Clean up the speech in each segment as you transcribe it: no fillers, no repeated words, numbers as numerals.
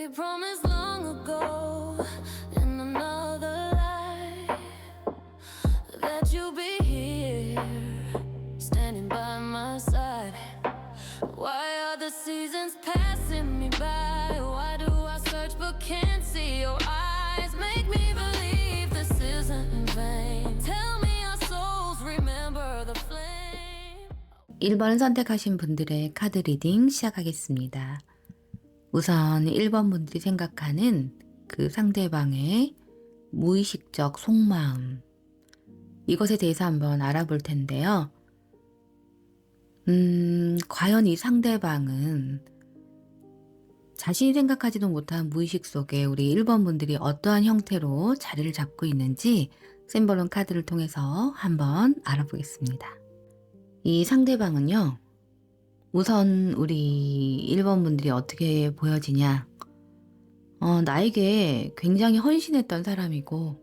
We promised long ago in another life that you'll be here, standing by my side. Why are the seasons passing me by? Why do I search but can't see your eyes? Make me believe this isn't in vain. Tell me our souls remember the flame. 1번 선택하신 분들의 카드 리딩 시작하겠습니다. 우선 1번 분들이 생각하는 그 상대방의 무의식적 속마음, 이것에 대해서 한번 알아볼 텐데요. 과연 이 상대방은 자신이 생각하지도 못한 무의식 속에 우리 1번 분들이 어떠한 형태로 자리를 잡고 있는지 샘버론 카드를 통해서 한번 알아보겠습니다. 이 상대방은요, 우선 우리 1번 분들이 어떻게 보여지냐, 나에게 굉장히 헌신했던 사람이고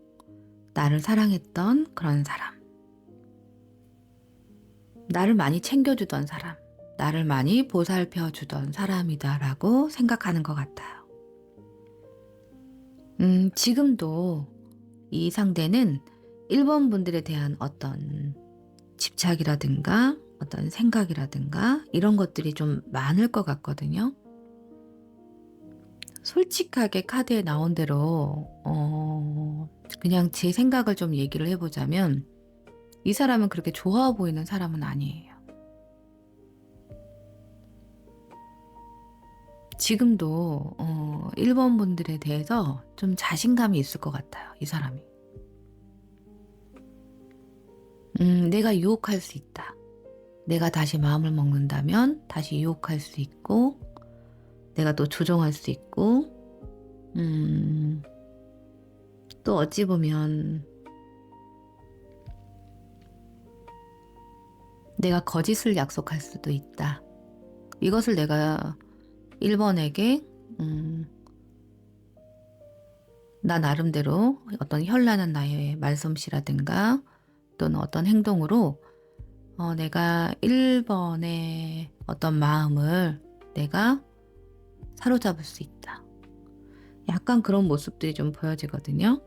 나를 사랑했던 그런 사람, 나를 많이 챙겨주던 사람, 나를 많이 보살펴주던 사람이다 라고 생각하는 것 같아요. 지금도 이 상대는 1번 분들에 대한 어떤 집착이라든가 어떤 생각이라든가 이런 것들이 좀 많을 것 같거든요. 솔직하게 카드에 나온 대로 그냥 제 생각을 좀 얘기를 해보자면 이 사람은 그렇게 좋아 보이는 사람은 아니에요. 지금도 1번 분들에 대해서 좀 자신감이 있을 것 같아요. 이 사람이. 내가 유혹할 수 있다. 내가 다시 마음을 먹는다면 다시 유혹할 수 있고, 내가 또 조정할 수 있고, 또 어찌 보면 내가 거짓을 약속할 수도 있다. 이것을 내가 1번에게 나 나름대로 어떤 현란한 나의 말솜씨라든가 또는 어떤 행동으로 내가 1번의 어떤 마음을 내가 사로잡을 수 있다. 약간 그런 모습들이 좀 보여지거든요.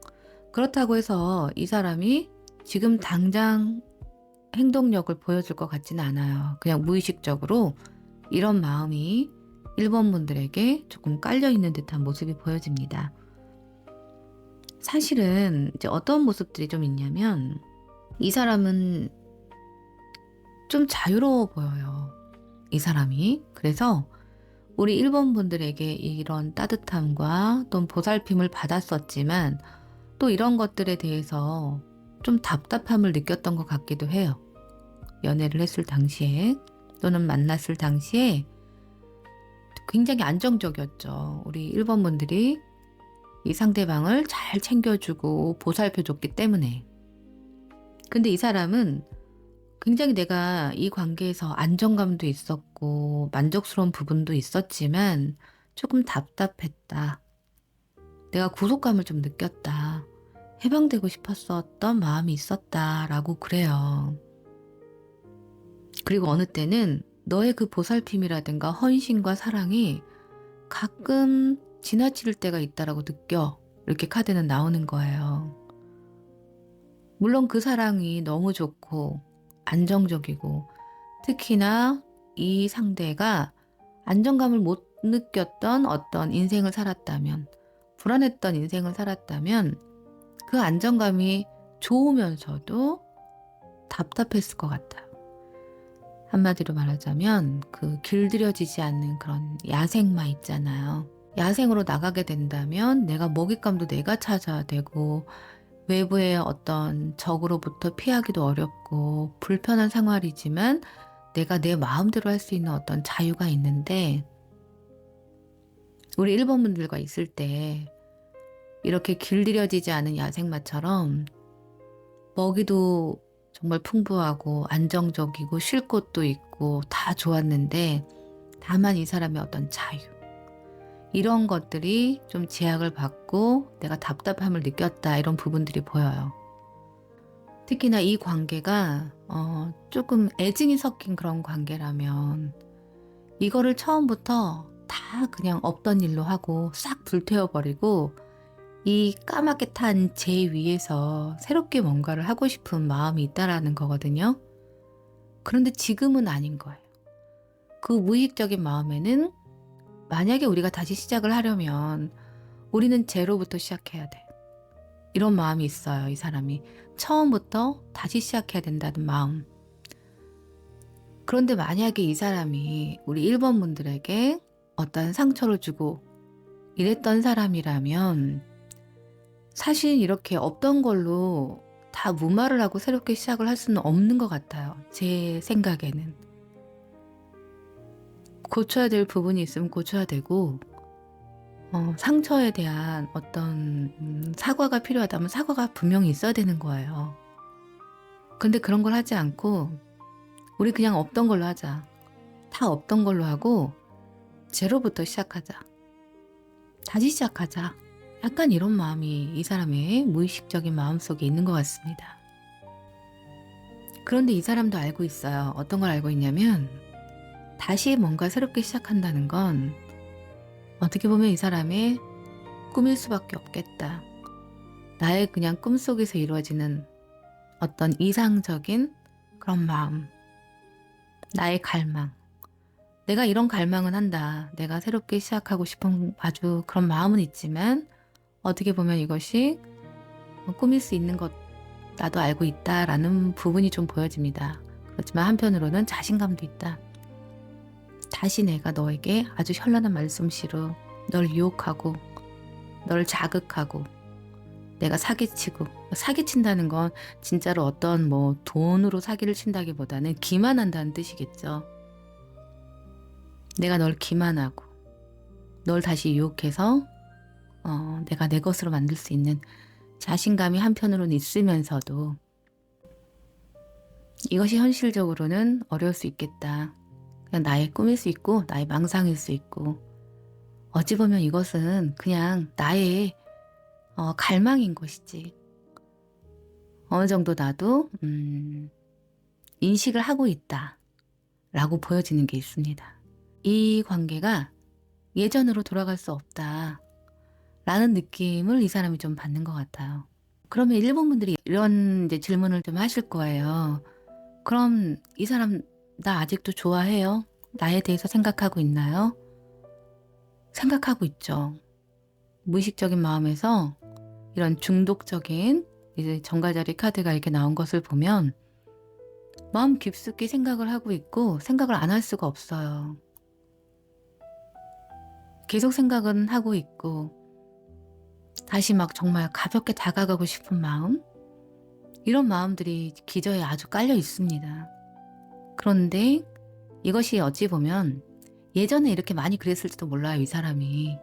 그렇다고 해서 이 사람이 지금 당장 행동력을 보여줄 것 같지는 않아요. 그냥 무의식적으로 이런 마음이 1번 분들에게 조금 깔려있는 듯한 모습이 보여집니다. 사실은 이제 어떤 모습들이 좀 있냐면 이 사람은 좀 자유로워 보여요. 이 사람이. 그래서 우리 1번 분들에게 이런 따뜻함과 또 보살핌을 받았었지만 또 이런 것들에 대해서 좀 답답함을 느꼈던 것 같기도 해요. 연애를 했을 당시에 또는 만났을 당시에 굉장히 안정적이었죠. 우리 1번 분들이 이 상대방을 잘 챙겨주고 보살펴줬기 때문에. 근데 이 사람은 굉장히 내가 이 관계에서 안정감도 있었고 만족스러운 부분도 있었지만 조금 답답했다. 내가 구속감을 좀 느꼈다. 해방되고 싶었었던 마음이 있었다라고 그래요. 그리고 어느 때는 너의 그 보살핌이라든가 헌신과 사랑이 가끔 지나칠 때가 있다라고 느껴. 이렇게 카드는 나오는 거예요. 물론 그 사랑이 너무 좋고 안정적이고 특히나 이 상대가 안정감을 못 느꼈던 어떤 인생을 살았다면, 불안했던 인생을 살았다면 그 안정감이 좋으면서도 답답했을 것 같아요. 한마디로 말하자면 그 길들여지지 않는 그런 야생마 있잖아요. 야생으로 나가게 된다면 내가 먹잇감도 내가 찾아야 되고 외부의 어떤 적으로부터 피하기도 어렵고 불편한 생활이지만 내가 내 마음대로 할 수 있는 어떤 자유가 있는데 우리 1번 분들과 있을 때 이렇게 길들여지지 않은 야생마처럼 먹이도 정말 풍부하고 안정적이고 쉴 곳도 있고 다 좋았는데 다만 이 사람의 어떤 자유, 이런 것들이 좀 제약을 받고 내가 답답함을 느꼈다, 이런 부분들이 보여요. 특히나 이 관계가 조금 애증이 섞인 그런 관계라면 이거를 처음부터 다 그냥 없던 일로 하고 싹 불태워버리고 이 까맣게 탄 재 위에서 새롭게 뭔가를 하고 싶은 마음이 있다라는 거거든요. 그런데 지금은 아닌 거예요. 그 무의식적인 마음에는 만약에 우리가 다시 시작을 하려면 우리는 제로부터 시작해야 돼. 이런 마음이 있어요. 이 사람이. 처음부터 다시 시작해야 된다는 마음. 그런데 만약에 이 사람이 우리 1번 분들에게 어떤 상처를 주고 이랬던 사람이라면 사실 이렇게 없던 걸로 다 무마를 하고 새롭게 시작을 할 수는 없는 것 같아요. 제 생각에는. 고쳐야 될 부분이 있으면 고쳐야 되고 상처에 대한 어떤 사과가 필요하다면 사과가 분명히 있어야 되는 거예요. 근데 그런 걸 하지 않고 우리 그냥 없던 걸로 하자. 다 없던 걸로 하고 제로부터 시작하자. 다시 시작하자. 약간 이런 마음이 이 사람의 무의식적인 마음속에 있는 것 같습니다. 그런데 이 사람도 알고 있어요. 어떤 걸 알고 있냐면 다시 뭔가 새롭게 시작한다는 건 어떻게 보면 이 사람의 꿈일 수밖에 없겠다. 나의 그냥 꿈속에서 이루어지는 어떤 이상적인 그런 마음. 나의 갈망. 내가 이런 갈망은 한다. 내가 새롭게 시작하고 싶은 아주 그런 마음은 있지만 어떻게 보면 이것이 꿈일 수 있는 것 나도 알고 있다라는 부분이 좀 보여집니다. 그렇지만 한편으로는 자신감도 있다. 다시 내가 너에게 아주 현란한 말솜씨로 널 유혹하고 널 자극하고 내가 사기치고 사기친다는 건 진짜로 어떤 뭐 돈으로 사기를 친다기보다는 기만한다는 뜻이겠죠. 내가 널 기만하고 널 다시 유혹해서 내가 내 것으로 만들 수 있는 자신감이 한편으로는 있으면서도 이것이 현실적으로는 어려울 수 있겠다. 그냥 나의 꿈일 수 있고 나의 망상일 수 있고 어찌 보면 이것은 그냥 나의 갈망인 것이지. 어느 정도 나도 인식을 하고 있다 라고 보여지는 게 있습니다. 이 관계가 예전으로 돌아갈 수 없다 라는 느낌을 이 사람이 좀 받는 것 같아요. 그러면 일본 분들이 이런 이제 질문을 좀 하실 거예요. 그럼 이 사람 나 아직도 좋아해요? 나에 대해서 생각하고 있나요? 생각하고 있죠. 무의식적인 마음에서 이런 중독적인 이제 정가자리 카드가 이렇게 나온 것을 보면 마음 깊숙이 생각을 하고 있고 생각을 안 할 수가 없어요. 계속 생각은 하고 있고 다시 막 정말 가볍게 다가가고 싶은 마음? 이런 마음들이 기저에 아주 깔려 있습니다. 그런데 이것이 어찌 보면 예전에 이렇게 많이 그랬을지도 몰라요. 이 사람이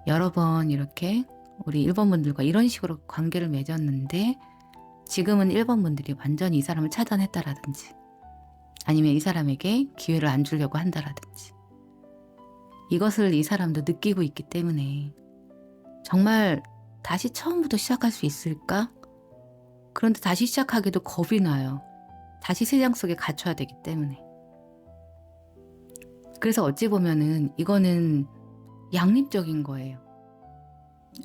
여러 번 이렇게 우리 1번 분들과 이런 식으로 관계를 맺었는데 지금은 1번 분들이 완전히 이 사람을 차단했다라든지 아니면 이 사람에게 기회를 안 주려고 한다라든지 이것을 이 사람도 느끼고 있기 때문에 정말 다시 처음부터 시작할 수 있을까? 그런데 다시 시작하기도 겁이 나요. 다시 세상 속에 갇혀야 되기 때문에. 그래서 어찌 보면은 이거는 양립적인 거예요.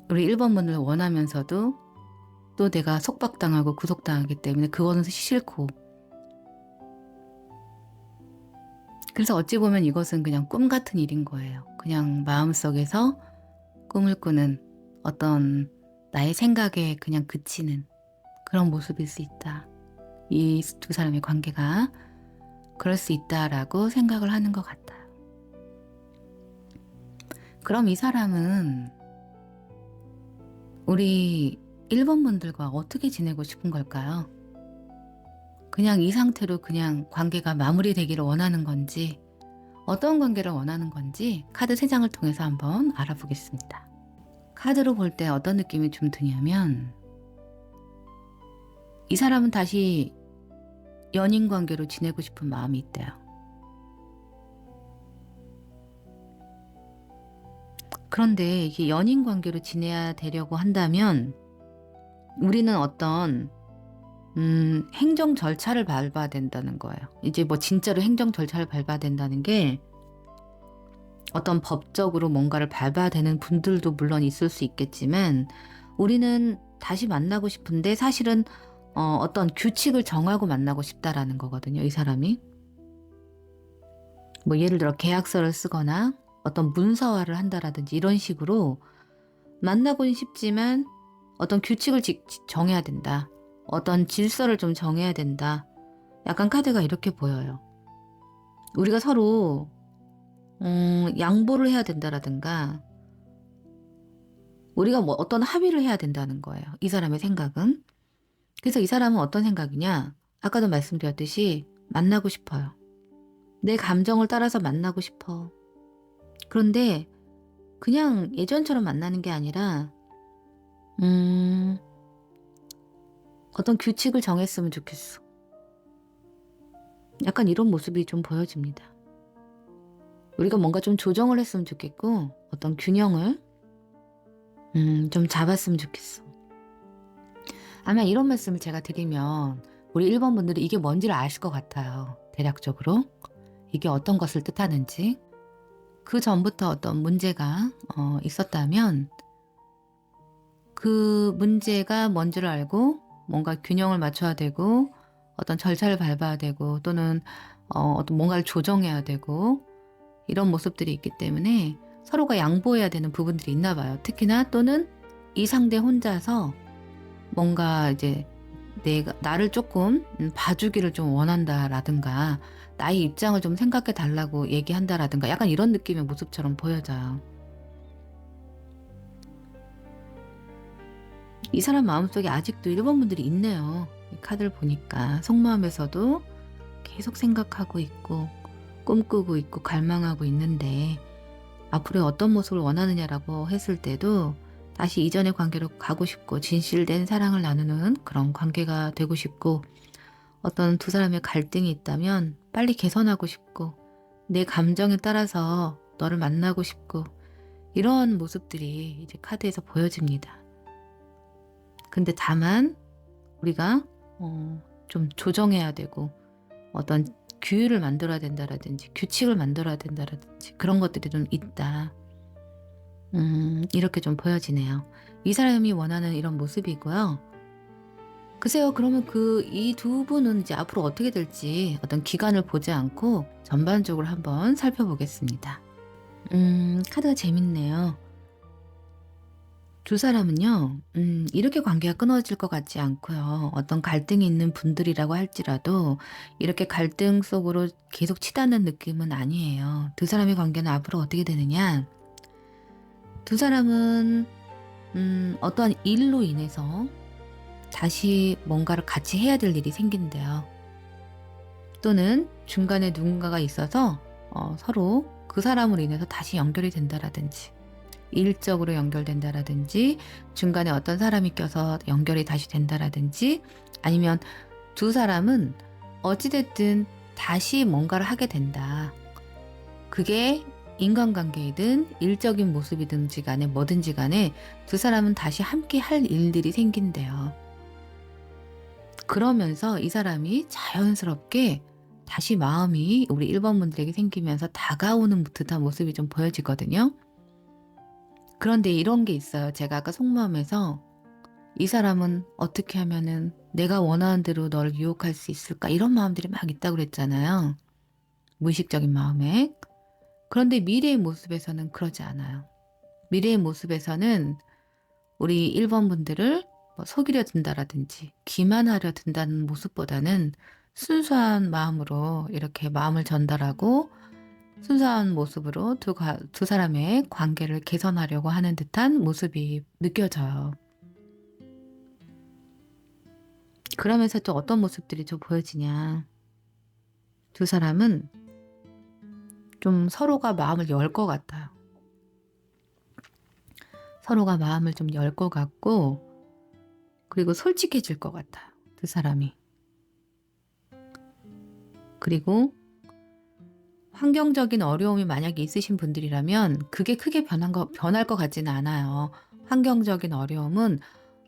우리 1번 분을 원하면서도 또 내가 속박당하고 구속당하기 때문에 그거는 싫고 그래서 어찌 보면 이것은 그냥 꿈 같은 일인 거예요. 그냥 마음속에서 꿈을 꾸는 어떤 나의 생각에 그냥 그치는 그런 모습일 수 있다. 이 두 사람의 관계가 그럴 수 있다라고 생각을 하는 것 같아요. 그럼 이 사람은 우리 1번 분들과 어떻게 지내고 싶은 걸까요? 그냥 이 상태로 그냥 관계가 마무리되기를 원하는 건지 어떤 관계를 원하는 건지 카드 3장을 통해서 한번 알아보겠습니다. 카드로 볼 때 어떤 느낌이 좀 드냐면 이 사람은 다시 연인 관계로 지내고 싶은 마음이 있대요. 그런데 이게 연인 관계로 지내야 되려고 한다면 우리는 어떤 행정 절차를 밟아야 된다는 거예요. 이제 뭐 진짜로 행정 절차를 밟아야 된다는 게 어떤 법적으로 뭔가를 밟아야 되는 분들도 물론 있을 수 있겠지만 우리는 다시 만나고 싶은데 사실은 어떤 규칙을 정하고 만나고 싶다라는 거거든요. 이 사람이. 뭐 예를 들어 계약서를 쓰거나 어떤 문서화를 한다라든지 이런 식으로 만나고는 싶지만 어떤 규칙을 정해야 된다. 어떤 질서를 좀 정해야 된다. 약간 카드가 이렇게 보여요. 우리가 서로 양보를 해야 된다라든가 우리가 뭐 어떤 합의를 해야 된다는 거예요. 이 사람의 생각은. 그래서 이 사람은 어떤 생각이냐? 아까도 말씀드렸듯이 만나고 싶어요. 내 감정을 따라서 만나고 싶어. 그런데 그냥 예전처럼 만나는 게 아니라 어떤 규칙을 정했으면 좋겠어. 약간 이런 모습이 좀 보여집니다. 우리가 뭔가 좀 조정을 했으면 좋겠고 어떤 균형을 좀 잡았으면 좋겠어. 아마 이런 말씀을 제가 드리면 우리 1번 분들이 이게 뭔지를 아실 것 같아요. 대략적으로. 이게 어떤 것을 뜻하는지. 그 전부터 어떤 문제가 있었다면 그 문제가 뭔지를 알고 뭔가 균형을 맞춰야 되고 어떤 절차를 밟아야 되고 또는 어떤 뭔가를 조정해야 되고 이런 모습들이 있기 때문에 서로가 양보해야 되는 부분들이 있나 봐요. 특히나 또는 이 상대 혼자서 뭔가 이제 나를 조금 봐주기를 좀 원한다라든가 나의 입장을 좀 생각해 달라고 얘기한다라든가 약간 이런 느낌의 모습처럼 보여져요. 이 사람 마음속에 아직도 1번 분들이 있네요. 이 카드를 보니까 속마음에서도 계속 생각하고 있고 꿈꾸고 있고 갈망하고 있는데 앞으로 어떤 모습을 원하느냐라고 했을 때도 다시 이전의 관계로 가고 싶고 진실된 사랑을 나누는 그런 관계가 되고 싶고 어떤 두 사람의 갈등이 있다면 빨리 개선하고 싶고 내 감정에 따라서 너를 만나고 싶고 이런 모습들이 이제 카드에서 보여집니다. 근데 다만 우리가 좀 조정해야 되고 어떤 규율을 만들어야 된다라든지 규칙을 만들어야 된다라든지 그런 것들이 좀 있다. 이렇게 좀 보여지네요. 이 사람이 원하는 이런 모습이고요. 글쎄요, 그러면 이 두 분은 이제 앞으로 어떻게 될지 어떤 기간을 보지 않고 전반적으로 한번 살펴보겠습니다. 카드가 재밌네요. 두 사람은요, 이렇게 관계가 끊어질 것 같지 않고요. 어떤 갈등이 있는 분들이라고 할지라도 이렇게 갈등 속으로 계속 치닫는 느낌은 아니에요. 두 사람의 관계는 앞으로 어떻게 되느냐? 두 사람은 어떠한 일로 인해서 다시 뭔가를 같이 해야 될 일이 생긴대요. 또는 중간에 누군가가 있어서 서로 그 사람으로 인해서 다시 연결이 된다라든지 일적으로 연결된다라든지 중간에 어떤 사람이 껴서 연결이 다시 된다라든지 아니면 두 사람은 어찌됐든 다시 뭔가를 하게 된다. 그게 인간관계이든 일적인 모습이든지 간에 뭐든지 간에 두 사람은 다시 함께 할 일들이 생긴대요. 그러면서 이 사람이 자연스럽게 다시 마음이 우리 1번 분들에게 생기면서 다가오는 듯한 모습이 좀 보여지거든요. 그런데 이런 게 있어요. 제가 아까 속마음에서 이 사람은 어떻게 하면은 내가 원하는 대로 너를 유혹할 수 있을까? 이런 마음들이 막 있다고 그랬잖아요. 무의식적인 마음에. 그런데 미래의 모습에서는 그러지 않아요. 미래의 모습에서는 우리 1번 분들을 뭐 속이려 든다라든지 기만하려 든다는 모습보다는 순수한 마음으로 이렇게 마음을 전달하고 순수한 모습으로 두 사람의 관계를 개선하려고 하는 듯한 모습이 느껴져요. 그러면서 또 어떤 모습들이 좀 보여지냐. 두 사람은 좀 서로가 마음을 열 것 같아요. 서로가 마음을 좀 열 것 같고 그리고 솔직해질 것 같아요. 두 사람이. 그리고 환경적인 어려움이 만약에 있으신 분들이라면 그게 크게 변할 것 같지는 않아요. 환경적인 어려움은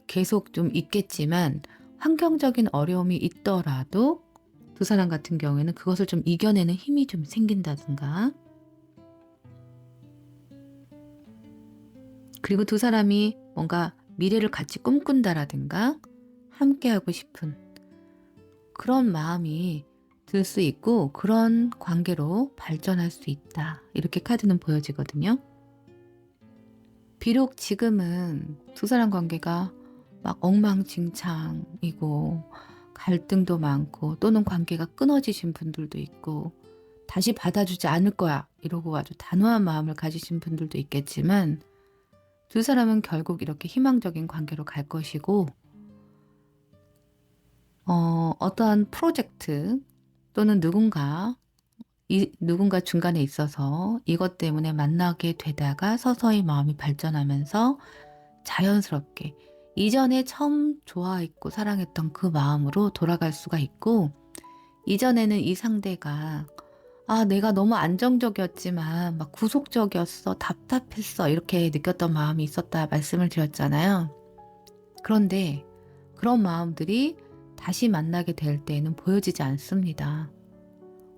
계속 좀 있겠지만 환경적인 어려움이 있더라도 두 사람 같은 경우에는 그것을 좀 이겨내는 힘이 좀 생긴다든가 그리고 두 사람이 뭔가 미래를 같이 꿈꾼다라든가 함께하고 싶은 그런 마음이 들 수 있고 그런 관계로 발전할 수 있다. 이렇게 카드는 보여지거든요. 비록 지금은 두 사람 관계가 막 엉망진창이고 갈등도 많고 또는 관계가 끊어지신 분들도 있고 다시 받아주지 않을 거야 이러고 아주 단호한 마음을 가지신 분들도 있겠지만 두 사람은 결국 이렇게 희망적인 관계로 갈 것이고 어떠한 프로젝트 또는 누군가 중간에 있어서 이것 때문에 만나게 되다가 서서히 마음이 발전하면서 자연스럽게 이전에 처음 좋아했고 사랑했던 그 마음으로 돌아갈 수가 있고 이전에는 이 상대가 내가 너무 안정적이었지만 막 구속적이었어, 답답했어 이렇게 느꼈던 마음이 있었다 말씀을 드렸잖아요. 그런데 그런 마음들이 다시 만나게 될 때에는 보여지지 않습니다.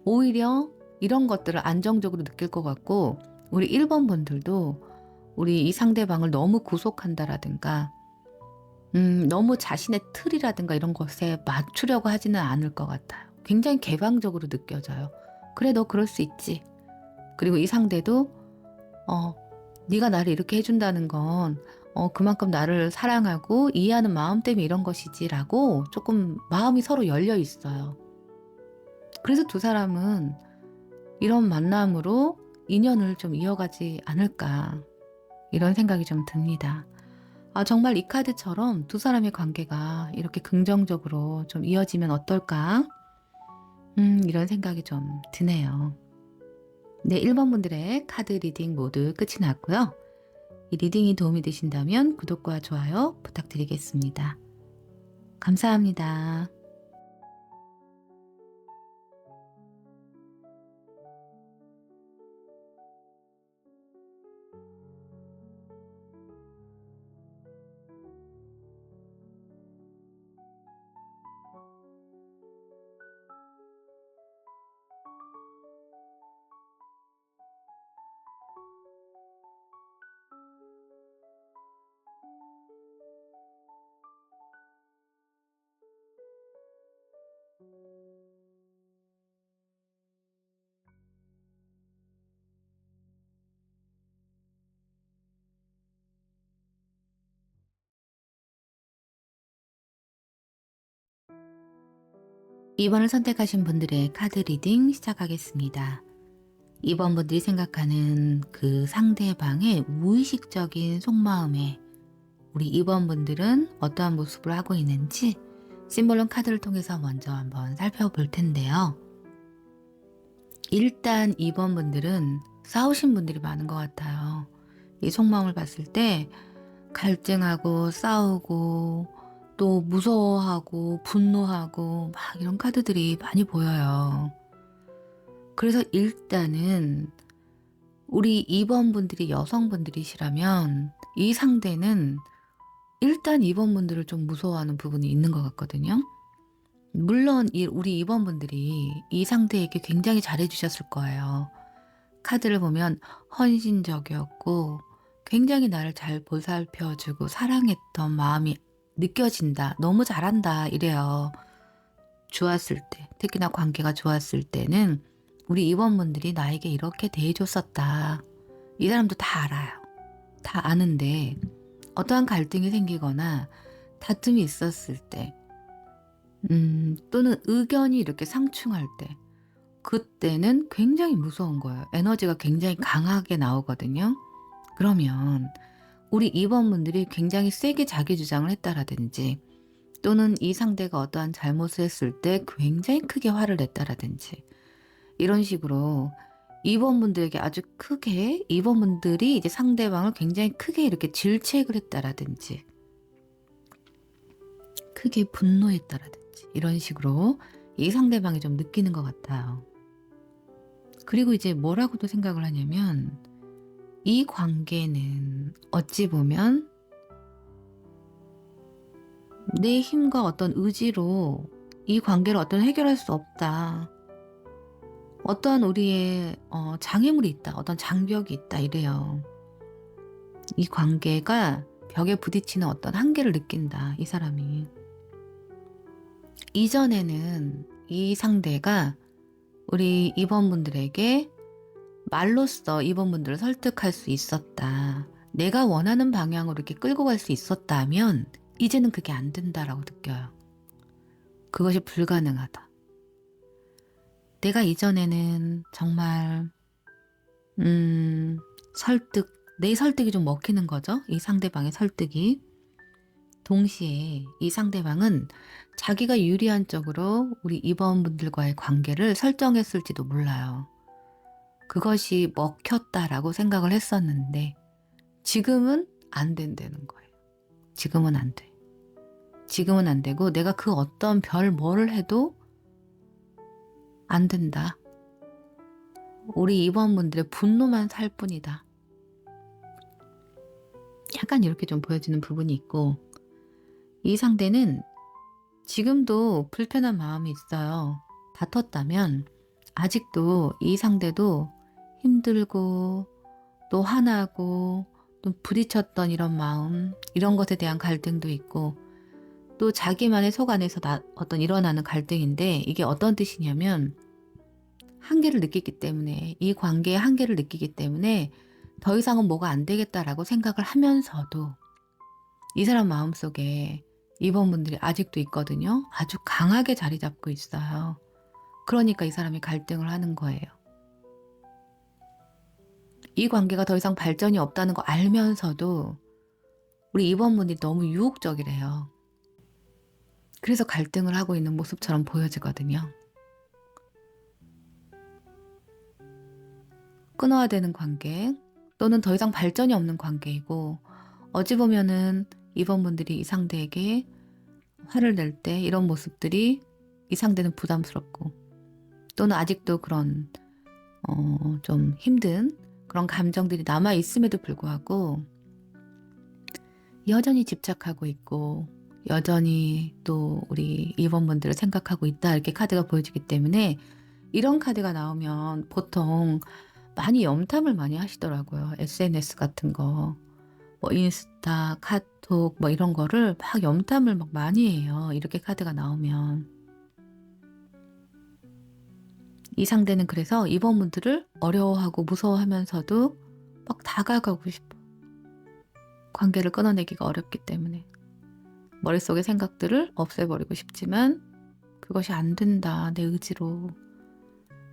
오히려 이런 것들을 안정적으로 느낄 것 같고 우리 1번 분들도 우리 이 상대방을 너무 구속한다라든가 너무 자신의 틀이라든가 이런 것에 맞추려고 하지는 않을 것 같아요. 굉장히 개방적으로 느껴져요. 그래 너 그럴 수 있지. 그리고 이 상대도 네가 나를 이렇게 해준다는 건 그만큼 나를 사랑하고 이해하는 마음 때문에 이런 것이지 라고 조금 마음이 서로 열려 있어요. 그래서 두 사람은 이런 만남으로 인연을 좀 이어가지 않을까 이런 생각이 좀 듭니다. 정말 이 카드처럼 두 사람의 관계가 이렇게 긍정적으로 좀 이어지면 어떨까? 이런 생각이 좀 드네요. 네, 1번 분들의 카드 리딩 모두 끝이 났고요. 이 리딩이 도움이 되신다면 구독과 좋아요 부탁드리겠습니다. 감사합니다. (2번을) 선택하신 분들의 카드 리딩 시작하겠습니다. 2번 분들이 생각하는 그 상대방의 무의식적인 속마음에 우리 2번 분들은 어떠한 모습을 하고 있는지 심볼론 카드를 통해서 먼저 한번 살펴볼 텐데요. 일단 2번 분들은 싸우신 분들이 많은 것 같아요. 이 속마음을 봤을 때 갈등하고 싸우고 또 무서워하고 분노하고 막 이런 카드들이 많이 보여요. 그래서 일단은 우리 2번 분들이 여성분들이시라면 이 상대는 일단 2번 분들을 좀 무서워하는 부분이 있는 것 같거든요. 물론 우리 2번 분들이 이 상대에게 굉장히 잘해주셨을 거예요. 카드를 보면 헌신적이었고 굉장히 나를 잘 보살펴주고 사랑했던 마음이 느껴진다. 너무 잘한다 이래요. 좋았을 때, 특히나 관계가 좋았을 때는 우리 2번 분들이 나에게 이렇게 대해줬었다. 이 사람도 다 알아요. 다 아는데 어떠한 갈등이 생기거나 다툼이 있었을 때 또는 의견이 이렇게 상충할 때 그때는 굉장히 무서운 거예요. 에너지가 굉장히 강하게 나오거든요. 그러면 우리 2번 분들이 굉장히 세게 자기 주장을 했다라든지 또는 이 상대가 어떠한 잘못을 했을 때 굉장히 크게 화를 냈다라든지 이런 식으로 2번 분들에게 아주 크게 2번 분들이 이제 상대방을 굉장히 크게 이렇게 질책을 했다라든지 크게 분노했다라든지 이런 식으로 이 상대방이 좀 느끼는 것 같아요. 그리고 이제 뭐라고도 생각을 하냐면 이 관계는 어찌 보면 내 힘과 어떤 의지로 이 관계를 해결할 수 없다. 어떠한 우리의 장애물이 있다. 어떤 장벽이 있다 이래요. 이 관계가 벽에 부딪히는 어떤 한계를 느낀다, 이 사람이. 이전에는 이 상대가 우리 이번분들에게 말로써 이번분들을 설득할 수 있었다. 내가 원하는 방향으로 이렇게 끌고 갈 수 있었다면 이제는 그게 안 된다라고 느껴요. 그것이 불가능하다. 내가 이전에는 정말 내 설득이 좀 먹히는 거죠. 이 상대방의 설득이. 동시에 이 상대방은 자기가 유리한 쪽으로 우리 이번분들과의 관계를 설정했을지도 몰라요. 그것이 먹혔다라고 생각을 했었는데 지금은 안 된다는 거예요. 지금은 안 돼. 지금은 안 되고 내가 그 어떤 별 뭐를 해도 안 된다. 우리 이번분들의 분노만 살 뿐이다. 약간 이렇게 좀 보여지는 부분이 있고, 이 상대는 지금도 불편한 마음이 있어요. 다퉜다면 아직도 이 상대도 힘들고 또 화나고 또 부딪혔던 이런 마음, 이런 것에 대한 갈등도 있고, 또 자기만의 속 안에서 어떤 일어나는 갈등인데, 이게 어떤 뜻이냐면 한계를 느끼기 때문에, 이 관계의 한계를 느끼기 때문에 더 이상은 뭐가 안 되겠다라고 생각을 하면서도 이 사람 마음속에 이번분들이 아직도 있거든요. 아주 강하게 자리 잡고 있어요. 그러니까 이 사람이 갈등을 하는 거예요. 이 관계가 더 이상 발전이 없다는 거 알면서도 우리 이번분들이 너무 유혹적이래요. 그래서 갈등을 하고 있는 모습처럼 보여지거든요. 끊어야 되는 관계, 또는 더 이상 발전이 없는 관계이고, 어찌 보면은 이번분들이 이 상대에게 화를 낼 때 이런 모습들이 이 상대는 부담스럽고, 또는 아직도 그런 좀 힘든 그런 감정들이 남아있음에도 불구하고 여전히 집착하고 있고, 여전히 또 우리 이번분들을 생각하고 있다, 이렇게 카드가 보여지기 때문에 이런 카드가 나오면 보통 많이 염탐을 많이 하시더라고요. SNS 같은 거, 뭐 인스타, 카톡 뭐 이런 거를 막 염탐을 막 많이 해요. 이렇게 카드가 나오면. 이 상대는 그래서 이번분들을 어려워하고 무서워하면서도 막 다가가고 싶어. 관계를 끊어내기가 어렵기 때문에. 머릿속의 생각들을 없애버리고 싶지만 그것이 안 된다, 내 의지로.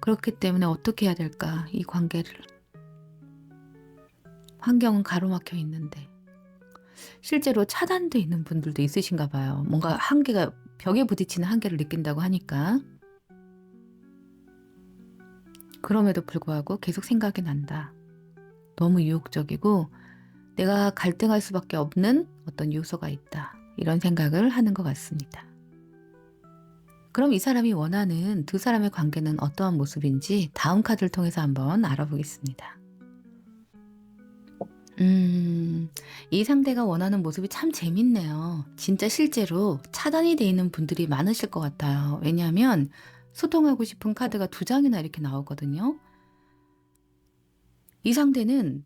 그렇기 때문에 어떻게 해야 될까, 이 관계를. 환경은 가로막혀 있는데 실제로 차단돼 있는 분들도 있으신가 봐요. 뭔가 한계가, 벽에 부딪히는 한계를 느낀다고 하니까. 그럼에도 불구하고 계속 생각이 난다. 너무 유혹적이고 내가 갈등할 수밖에 없는 어떤 요소가 있다, 이런 생각을 하는 것 같습니다. 그럼 이 사람이 원하는 두 사람의 관계는 어떠한 모습인지 다음 카드를 통해서 한번 알아보겠습니다. 이 상대가 원하는 모습이 참 재밌네요. 진짜 실제로 차단이 돼 있는 분들이 많으실 것 같아요. 왜냐하면 소통하고 싶은 카드가 2장이나 이렇게 나오거든요. 이 상대는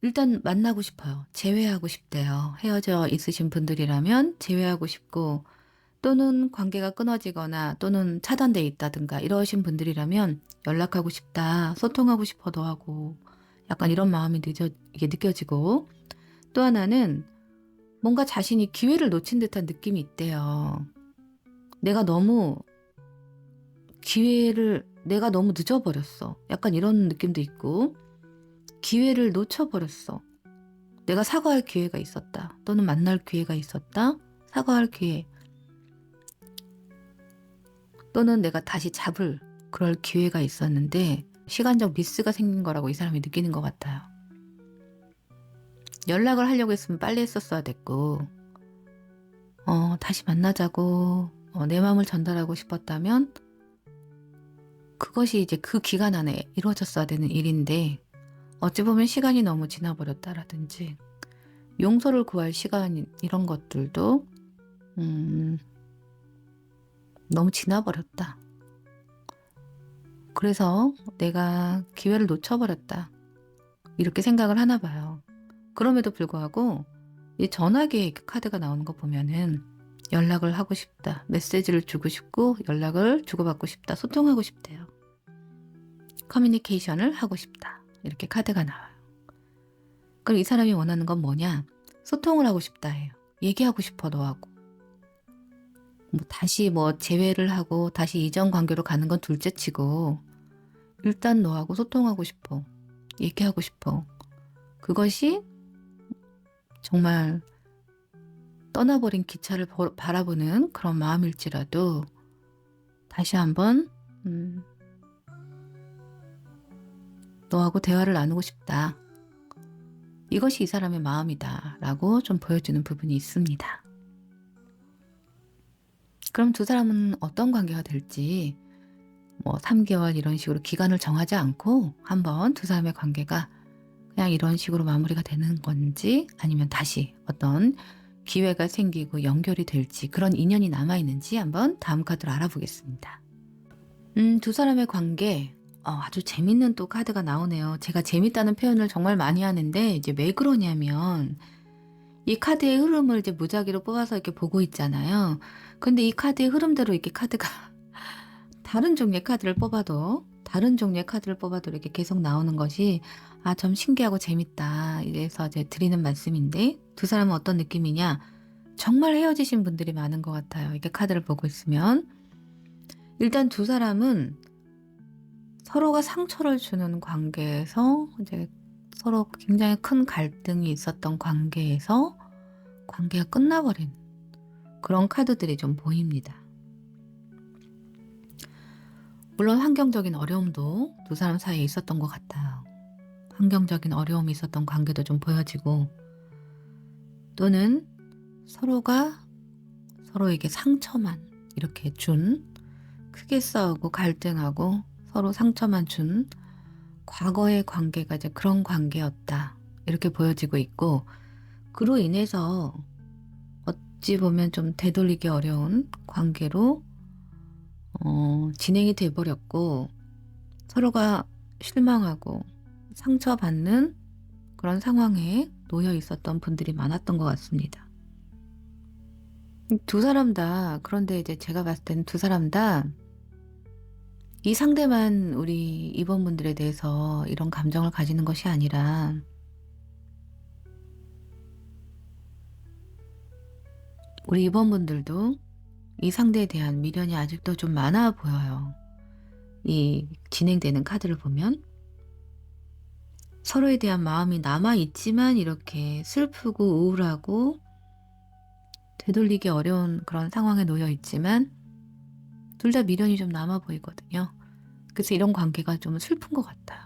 일단 만나고 싶어요. 재회하고 싶대요. 헤어져 있으신 분들이라면 재회하고 싶고, 또는 관계가 끊어지거나 또는 차단돼 있다든가 이러신 분들이라면 연락하고 싶다, 소통하고 싶어도 하고, 약간 이런 마음이 이게 느껴지고, 또 하나는 뭔가 자신이 기회를 놓친 듯한 느낌이 있대요. 내가 너무 늦어버렸어. 약간 이런 느낌도 있고, 기회를 놓쳐버렸어. 내가 사과할 기회가 있었다, 또는 만날 기회가 있었다, 사과할 기회, 또는 내가 다시 잡을 그럴 기회가 있었는데 시간적 미스가 생긴 거라고 이 사람이 느끼는 것 같아요. 연락을 하려고 했으면 빨리 했었어야 됐고, 다시 만나자고 내 마음을 전달하고 싶었다면 그것이 이제 그 기간 안에 이루어졌어야 되는 일인데, 어찌 보면 시간이 너무 지나버렸다라든지 용서를 구할 시간, 이런 것들도 너무 지나버렸다. 그래서 내가 기회를 놓쳐버렸다, 이렇게 생각을 하나 봐요. 그럼에도 불구하고 이 전화기에 이렇게 카드가 나오는 거 보면은 연락을 하고 싶다, 메시지를 주고 싶고 연락을 주고받고 싶다, 소통하고 싶대요. 커뮤니케이션을 하고 싶다, 이렇게 카드가 나와요. 그럼 이 사람이 원하는 건 뭐냐? 소통을 하고 싶다 해요. 얘기하고 싶어 너하고. 다시 재회를 하고 다시 이전 관계로 가는 건 둘째치고 일단 너하고 소통하고 싶어. 얘기하고 싶어. 그것이 정말 떠나버린 기차를 바라보는 그런 마음일지라도 다시 한번 너하고 대화를 나누고 싶다. 이것이 이 사람의 마음이다 라고 좀 보여주는 부분이 있습니다. 그럼 두 사람은 어떤 관계가 될지 3개월 이런 식으로 기간을 정하지 않고 한번 두 사람의 관계가 그냥 이런 식으로 마무리가 되는 건지 아니면 다시 어떤 기회가 생기고 연결이 될지 그런 인연이 남아있는지 한번 다음 카드로 알아보겠습니다. 두 사람의 관계 아주 재밌는 또 카드가 나오네요. 제가 재밌다는 표현을 정말 많이 하는데 이제 왜 그러냐면 이 카드의 흐름을 이제 무작위로 뽑아서 이렇게 보고 있잖아요. 근데 이 카드의 흐름대로 이렇게 카드가 다른 종류의 카드를 뽑아도 이렇게 계속 나오는 것이 좀 신기하고 재밌다. 이래서 이제 드리는 말씀인데 두 사람은 어떤 느낌이냐? 정말 헤어지신 분들이 많은 것 같아요. 이렇게 카드를 보고 있으면 일단 두 사람은 서로가 상처를 주는 관계에서 이제 서로 굉장히 큰 갈등이 있었던 관계에서 관계가 끝나버린 그런 카드들이 좀 보입니다. 물론 환경적인 어려움도 두 사람 사이에 있었던 것 같아요. 환경적인 어려움이 있었던 관계도 좀 보여지고 또는 서로가 서로에게 상처만 이렇게 준 크게 싸우고 갈등하고 서로 상처만 준 과거의 관계가 이제 그런 관계였다 이렇게 보여지고 있고 그로 인해서 어찌 보면 좀 되돌리기 어려운 관계로 진행이 돼버렸고 서로가 실망하고 상처받는 그런 상황에 놓여 있었던 분들이 많았던 것 같습니다. 두 사람 다 그런데 이제 제가 봤을 때는 두 사람 다 이 상대만 우리 입원분들에 대해서 이런 감정을 가지는 것이 아니라 우리 입원분들도 이 상대에 대한 미련이 아직도 좀 많아 보여요. 이 진행되는 카드를 보면 서로에 대한 마음이 남아있지만 이렇게 슬프고 우울하고 되돌리기 어려운 그런 상황에 놓여 있지만 둘 다 미련이 좀 남아 보이거든요. 그래서 이런 관계가 좀 슬픈 것 같아요.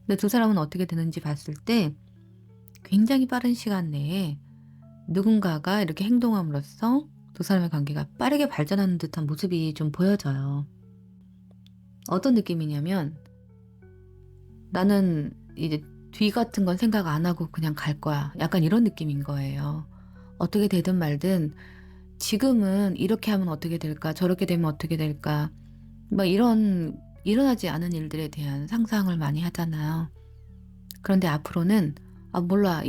근데 두 사람은 어떻게 되는지 봤을 때 굉장히 빠른 시간 내에 누군가가 이렇게 행동함으로써 두 사람의 관계가 빠르게 발전하는 듯한 모습이 좀 보여져요. 어떤 느낌이냐면 나는 이제 뒤 같은 건 생각 안 하고 그냥 갈 거야. 약간 이런 느낌인 거예요. 어떻게 되든 말든 지금은 이렇게 하면 어떻게 될까? 저렇게 되면 어떻게 될까? 이런 일어나지 않은 일들에 대한 상상을 많이 하잖아요. 그런데 앞으로는 몰라.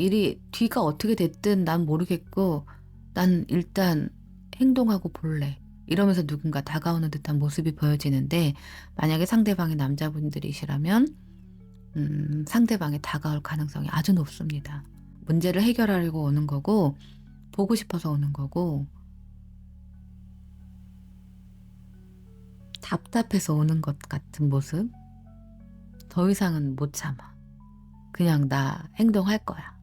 뒤가 어떻게 됐든 난 모르겠고 난 일단 행동하고 볼래. 이러면서 누군가 다가오는 듯한 모습이 보여지는데 만약에 상대방이 남자분들이시라면 상대방이 다가올 가능성이 아주 높습니다. 문제를 해결하려고 오는 거고 보고 싶어서 오는 거고 답답해서 오는 것 같은 모습 더 이상은 못 참아. 그냥 나 행동할 거야.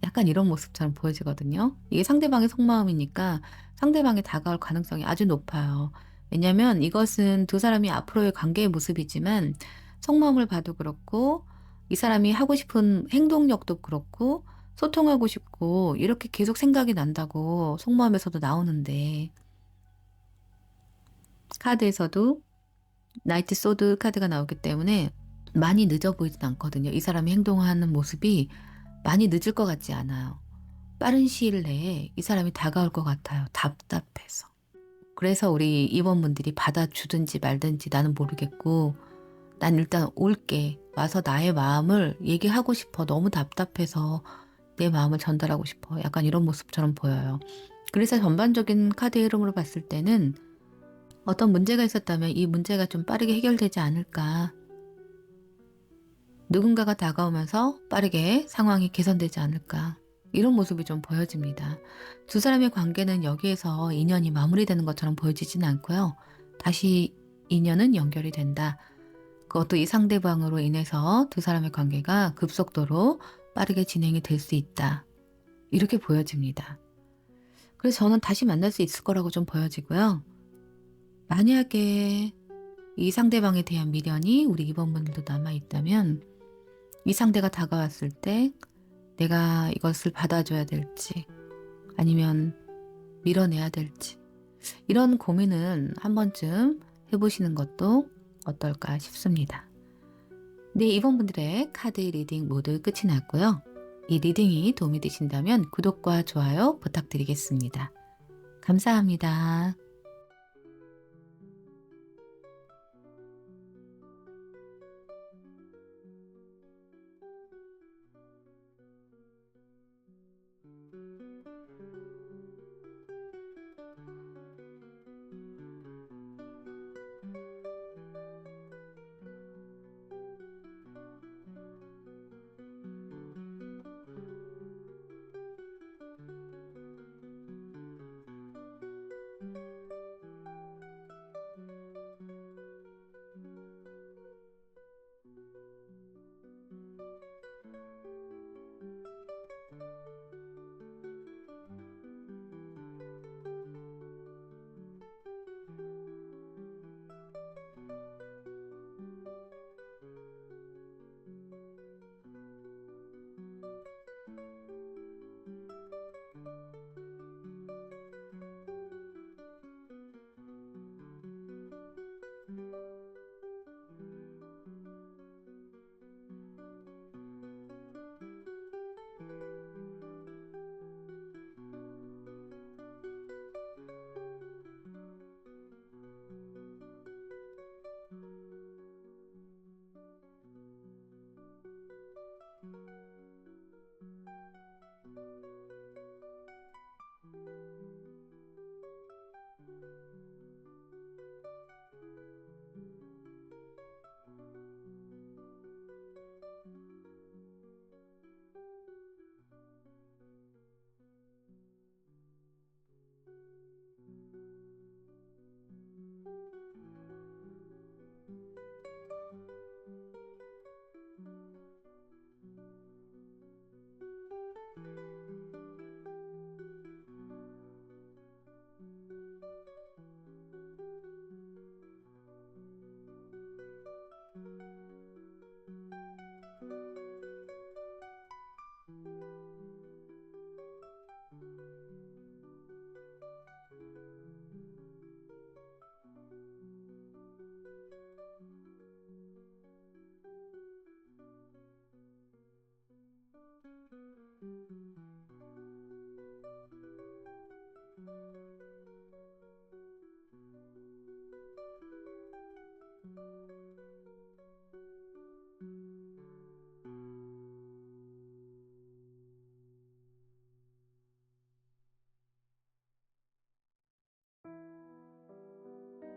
약간 이런 모습처럼 보여지거든요. 이게 상대방의 속마음이니까 상대방이 다가올 가능성이 아주 높아요. 왜냐면 이것은 두 사람이 앞으로의 관계의 모습이지만 속마음을 봐도 그렇고 이 사람이 하고 싶은 행동력도 그렇고 소통하고 싶고 이렇게 계속 생각이 난다고 속마음에서도 나오는데 카드에서도 나이트 소드 카드가 나오기 때문에 많이 늦어 보이진 않거든요. 이 사람이 행동하는 모습이 많이 늦을 것 같지 않아요. 빠른 시일 내에 이 사람이 다가올 것 같아요. 답답해서. 그래서 우리 입원분들이 받아주든지 말든지 나는 모르겠고 난 일단 올게. 와서 나의 마음을 얘기하고 싶어. 너무 답답해서 내 마음을 전달하고 싶어. 약간 이런 모습처럼 보여요. 그래서 전반적인 카드 흐름으로 봤을 때는 어떤 문제가 있었다면 이 문제가 좀 빠르게 해결되지 않을까. 누군가가 다가오면서 빠르게 상황이 개선되지 않을까. 이런 모습이 좀 보여집니다. 두 사람의 관계는 여기에서 인연이 마무리되는 것처럼 보여지진 않고요. 다시 인연은 연결이 된다. 그것도 이 상대방으로 인해서 두 사람의 관계가 급속도로 빠르게 진행이 될 수 있다. 이렇게 보여집니다. 그래서 저는 다시 만날 수 있을 거라고 좀 보여지고요. 만약에 이 상대방에 대한 미련이 우리 2번 분들도 남아있다면 이 상대가 다가왔을 때 내가 이것을 받아줘야 될지 아니면 밀어내야 될지 이런 고민은 한 번쯤 해보시는 것도 어떨까 싶습니다. 네, 2번 분들의 카드 리딩 모두 끝이 났고요. 이 리딩이 도움이 되신다면 구독과 좋아요 부탁드리겠습니다. 감사합니다.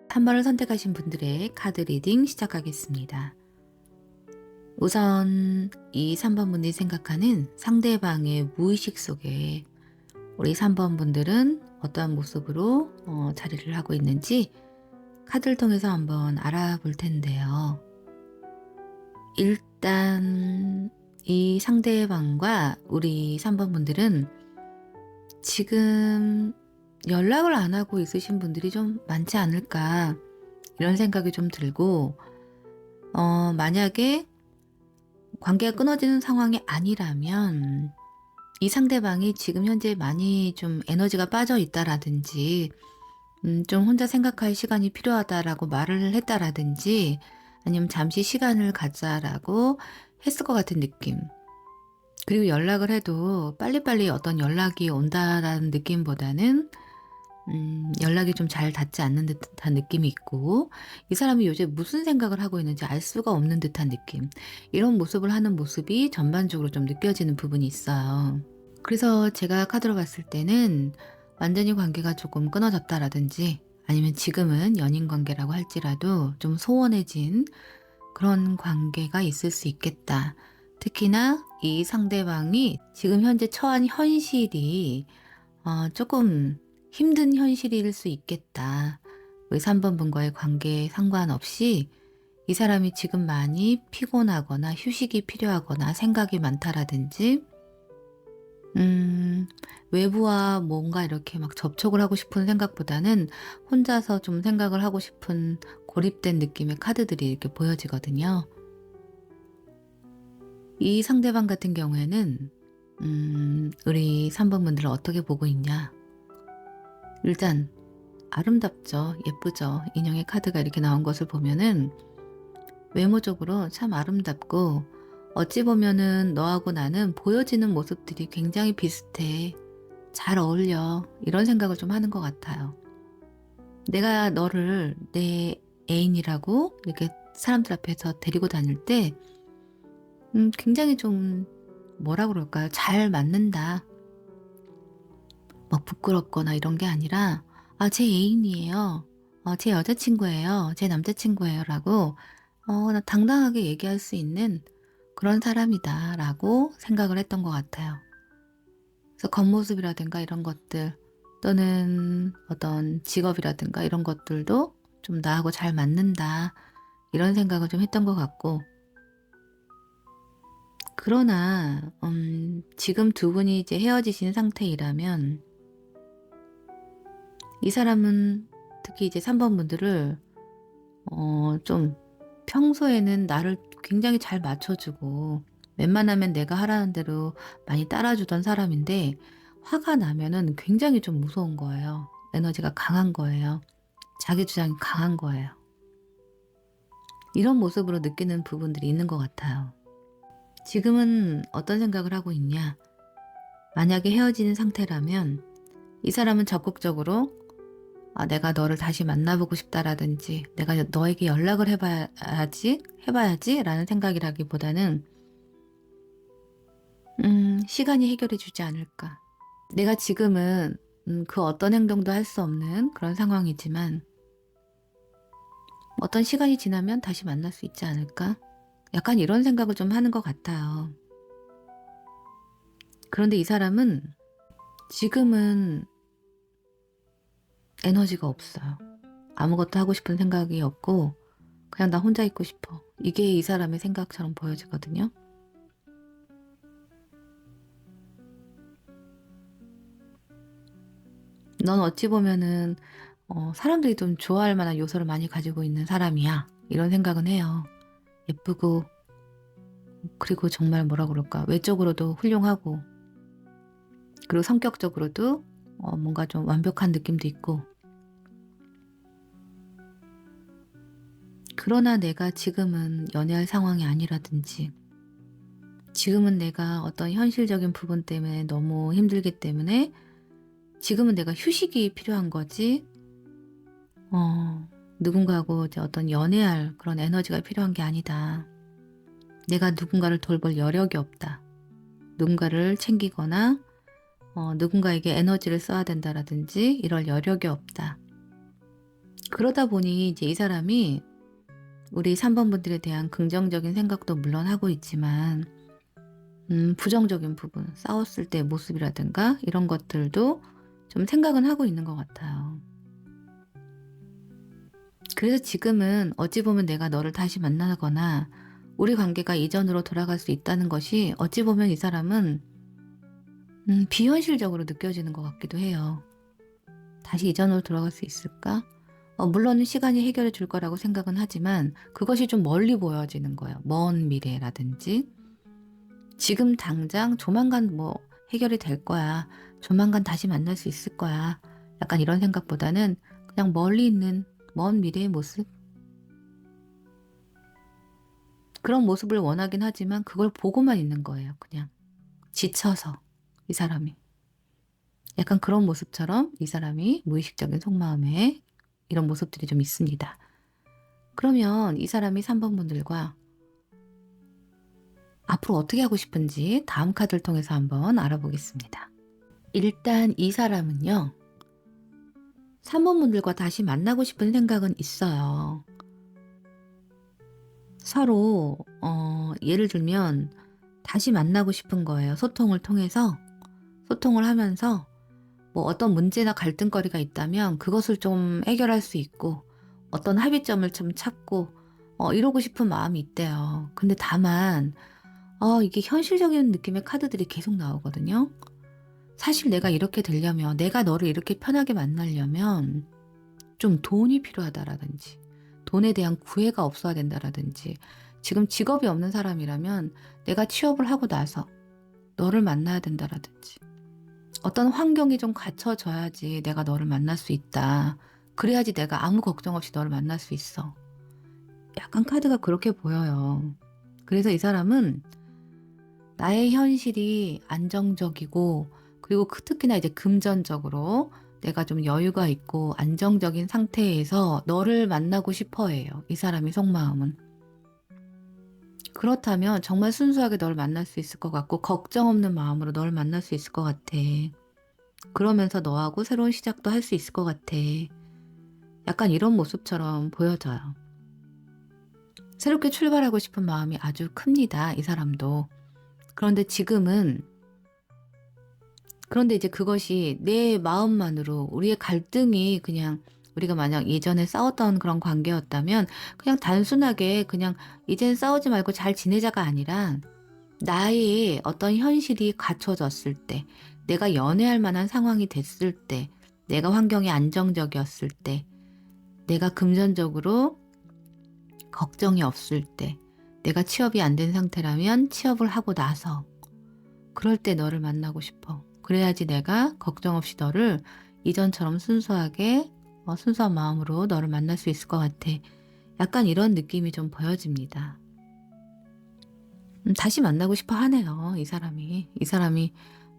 한 번을 선택하신 분들의 카드 리딩 시작하겠습니다. 우선 이 3번 분이 생각하는 상대방의 무의식 속에 우리 3번 분들은 어떠한 모습으로 자리를 하고 있는지 카드를 통해서 한번 알아볼 텐데요. 일단 이 상대방과 우리 3번 분들은 지금 연락을 안 하고 있으신 분들이 좀 많지 않을까 이런 생각이 좀 들고 만약에 관계가 끊어지는 상황이 아니라면 이 상대방이 지금 현재 많이 좀 에너지가 빠져 있다라든지 좀 혼자 생각할 시간이 필요하다라고 말을 했다라든지 아니면 잠시 시간을 갖자라고 했을 것 같은 느낌. 그리고 연락을 해도 빨리빨리 어떤 연락이 온다라는 느낌보다는 연락이 좀 잘 닿지 않는 듯한 느낌이 있고, 이 사람이 요새 무슨 생각을 하고 있는지 알 수가 없는 듯한 느낌. 이런 모습을 하는 모습이 전반적으로 좀 느껴지는 부분이 있어요. 그래서 제가 카드로 봤을 때는 완전히 관계가 조금 끊어졌다라든지, 아니면 지금은 연인 관계라고 할지라도 좀 소원해진 그런 관계가 있을 수 있겠다. 특히나 이 상대방이 지금 현재 처한 현실이 조금 힘든 현실일 수 있겠다. 우리 3번 분과의 관계에 상관없이 이 사람이 지금 많이 피곤하거나 휴식이 필요하거나 생각이 많다라든지, 외부와 뭔가 이렇게 막 접촉을 하고 싶은 생각보다는 혼자서 좀 생각을 하고 싶은 고립된 느낌의 카드들이 이렇게 보여지거든요. 이 상대방 같은 경우에는 우리 3번 분들을 어떻게 보고 있냐. 일단 아름답죠. 예쁘죠. 인형의 카드가 이렇게 나온 것을 보면은 외모적으로 참 아름답고, 어찌 보면은 너하고 나는 보여지는 모습들이 굉장히 비슷해. 잘 어울려. 이런 생각을 좀 하는 것 같아요. 내가 너를 내 애인이라고 이렇게 사람들 앞에서 데리고 다닐 때 굉장히 좀 뭐라 그럴까요? 잘 맞는다. 막 부끄럽거나 이런 게 아니라, 제 애인이에요. 제 여자친구예요. 제 남자친구예요. 라고 나 당당하게 얘기할 수 있는 그런 사람이다 라고 생각을 했던 것 같아요. 그래서 겉모습이라든가 이런 것들, 또는 어떤 직업이라든가 이런 것들도 좀 나하고 잘 맞는다, 이런 생각을 좀 했던 것 같고, 그러나 지금 두 분이 이제 헤어지신 상태이라면 이 사람은 특히 이제 3번 분들을 좀 평소에는 나를 굉장히 잘 맞춰주고, 웬만하면 내가 하라는 대로 많이 따라주던 사람인데, 화가 나면은 굉장히 좀 무서운 거예요. 에너지가 강한 거예요. 자기 주장이 강한 거예요. 이런 모습으로 느끼는 부분들이 있는 것 같아요. 지금은 어떤 생각을 하고 있냐? 만약에 헤어지는 상태라면 이 사람은 적극적으로 내가 너를 다시 만나보고 싶다라든지, 내가 너에게 연락을 해봐야지 라는 생각이라기보다는 시간이 해결해 주지 않을까. 내가 지금은 그 어떤 행동도 할 수 없는 그런 상황이지만 어떤 시간이 지나면 다시 만날 수 있지 않을까? 약간 이런 생각을 좀 하는 것 같아요. 그런데 이 사람은 지금은 에너지가 없어요. 아무것도 하고 싶은 생각이 없고 그냥 나 혼자 있고 싶어. 이게 이 사람의 생각처럼 보여지거든요. 넌 어찌 보면은 사람들이 좀 좋아할 만한 요소를 많이 가지고 있는 사람이야. 이런 생각은 해요. 예쁘고, 그리고 정말 뭐라 그럴까, 외적으로도 훌륭하고, 그리고 성격적으로도 뭔가 좀 완벽한 느낌도 있고. 그러나 내가 지금은 연애할 상황이 아니라든지, 지금은 내가 어떤 현실적인 부분 때문에 너무 힘들기 때문에 지금은 내가 휴식이 필요한 거지, 누군가하고 이제 어떤 연애할 그런 에너지가 필요한 게 아니다. 내가 누군가를 돌볼 여력이 없다. 누군가를 챙기거나 누군가에게 에너지를 써야 된다라든지 이럴 여력이 없다. 그러다 보니 이제 이 사람이 우리 3번 분들에 대한 긍정적인 생각도 물론 하고 있지만 부정적인 부분, 싸웠을 때 모습이라든가 이런 것들도 좀 생각은 하고 있는 것 같아요. 그래서 지금은 어찌 보면 내가 너를 다시 만나거나 우리 관계가 이전으로 돌아갈 수 있다는 것이 어찌 보면 이 사람은 비현실적으로 느껴지는 것 같기도 해요. 다시 이전으로 돌아갈 수 있을까? 물론 시간이 해결해 줄 거라고 생각은 하지만 그것이 좀 멀리 보여지는 거예요. 먼 미래라든지. 지금 당장 조만간 뭐 해결이 될 거야. 조만간 다시 만날 수 있을 거야. 약간 이런 생각보다는 그냥 멀리 있는 먼 미래의 모습? 그런 모습을 원하긴 하지만 그걸 보고만 있는 거예요. 그냥 지쳐서 이 사람이. 약간 그런 모습처럼 이 사람이 무의식적인 속마음에 이런 모습들이 좀 있습니다. 그러면 이 사람이 3번 분들과 앞으로 어떻게 하고 싶은지 다음 카드를 통해서 한번 알아보겠습니다. 일단 이 사람은요, 3번 분들과 다시 만나고 싶은 생각은 있어요. 서로 예를 들면 다시 만나고 싶은 거예요. 소통을 통해서 소통을 하면서 뭐 어떤 문제나 갈등거리가 있다면 그것을 좀 해결할 수 있고 어떤 합의점을 좀 찾고 이러고 싶은 마음이 있대요. 근데 다만 이게 현실적인 느낌의 카드들이 계속 나오거든요. 사실 내가 이렇게 되려면, 내가 너를 이렇게 편하게 만나려면 좀 돈이 필요하다라든지 돈에 대한 구애가 없어야 된다라든지, 지금 직업이 없는 사람이라면 내가 취업을 하고 나서 너를 만나야 된다라든지, 어떤 환경이 좀 갖춰져야지 내가 너를 만날 수 있다. 그래야지 내가 아무 걱정 없이 너를 만날 수 있어. 약간 카드가 그렇게 보여요. 그래서 이 사람은 나의 현실이 안정적이고, 그리고 특히나 이제 금전적으로 내가 좀 여유가 있고 안정적인 상태에서 너를 만나고 싶어 해요. 이 사람의 속마음은. 그렇다면 정말 순수하게 너를 만날 수 있을 것 같고 걱정 없는 마음으로 너를 만날 수 있을 것 같아. 그러면서 너하고 새로운 시작도 할 수 있을 것 같아. 약간 이런 모습처럼 보여져요. 새롭게 출발하고 싶은 마음이 아주 큽니다. 이 사람도. 그런데 이제 그것이 내 마음만으로, 우리의 갈등이 그냥 우리가 만약 예전에 싸웠던 그런 관계였다면 그냥 단순하게 그냥 이젠 싸우지 말고 잘 지내자가 아니라, 나의 어떤 현실이 갖춰졌을 때, 내가 연애할 만한 상황이 됐을 때, 내가 환경이 안정적이었을 때, 내가 금전적으로 걱정이 없을 때, 내가 취업이 안 된 상태라면 취업을 하고 나서, 그럴 때 너를 만나고 싶어. 그래야지 내가 걱정 없이 너를 이전처럼 순수하게 순수한 마음으로 너를 만날 수 있을 것 같아. 약간 이런 느낌이 좀 보여집니다. 다시 만나고 싶어 하네요. 이 사람이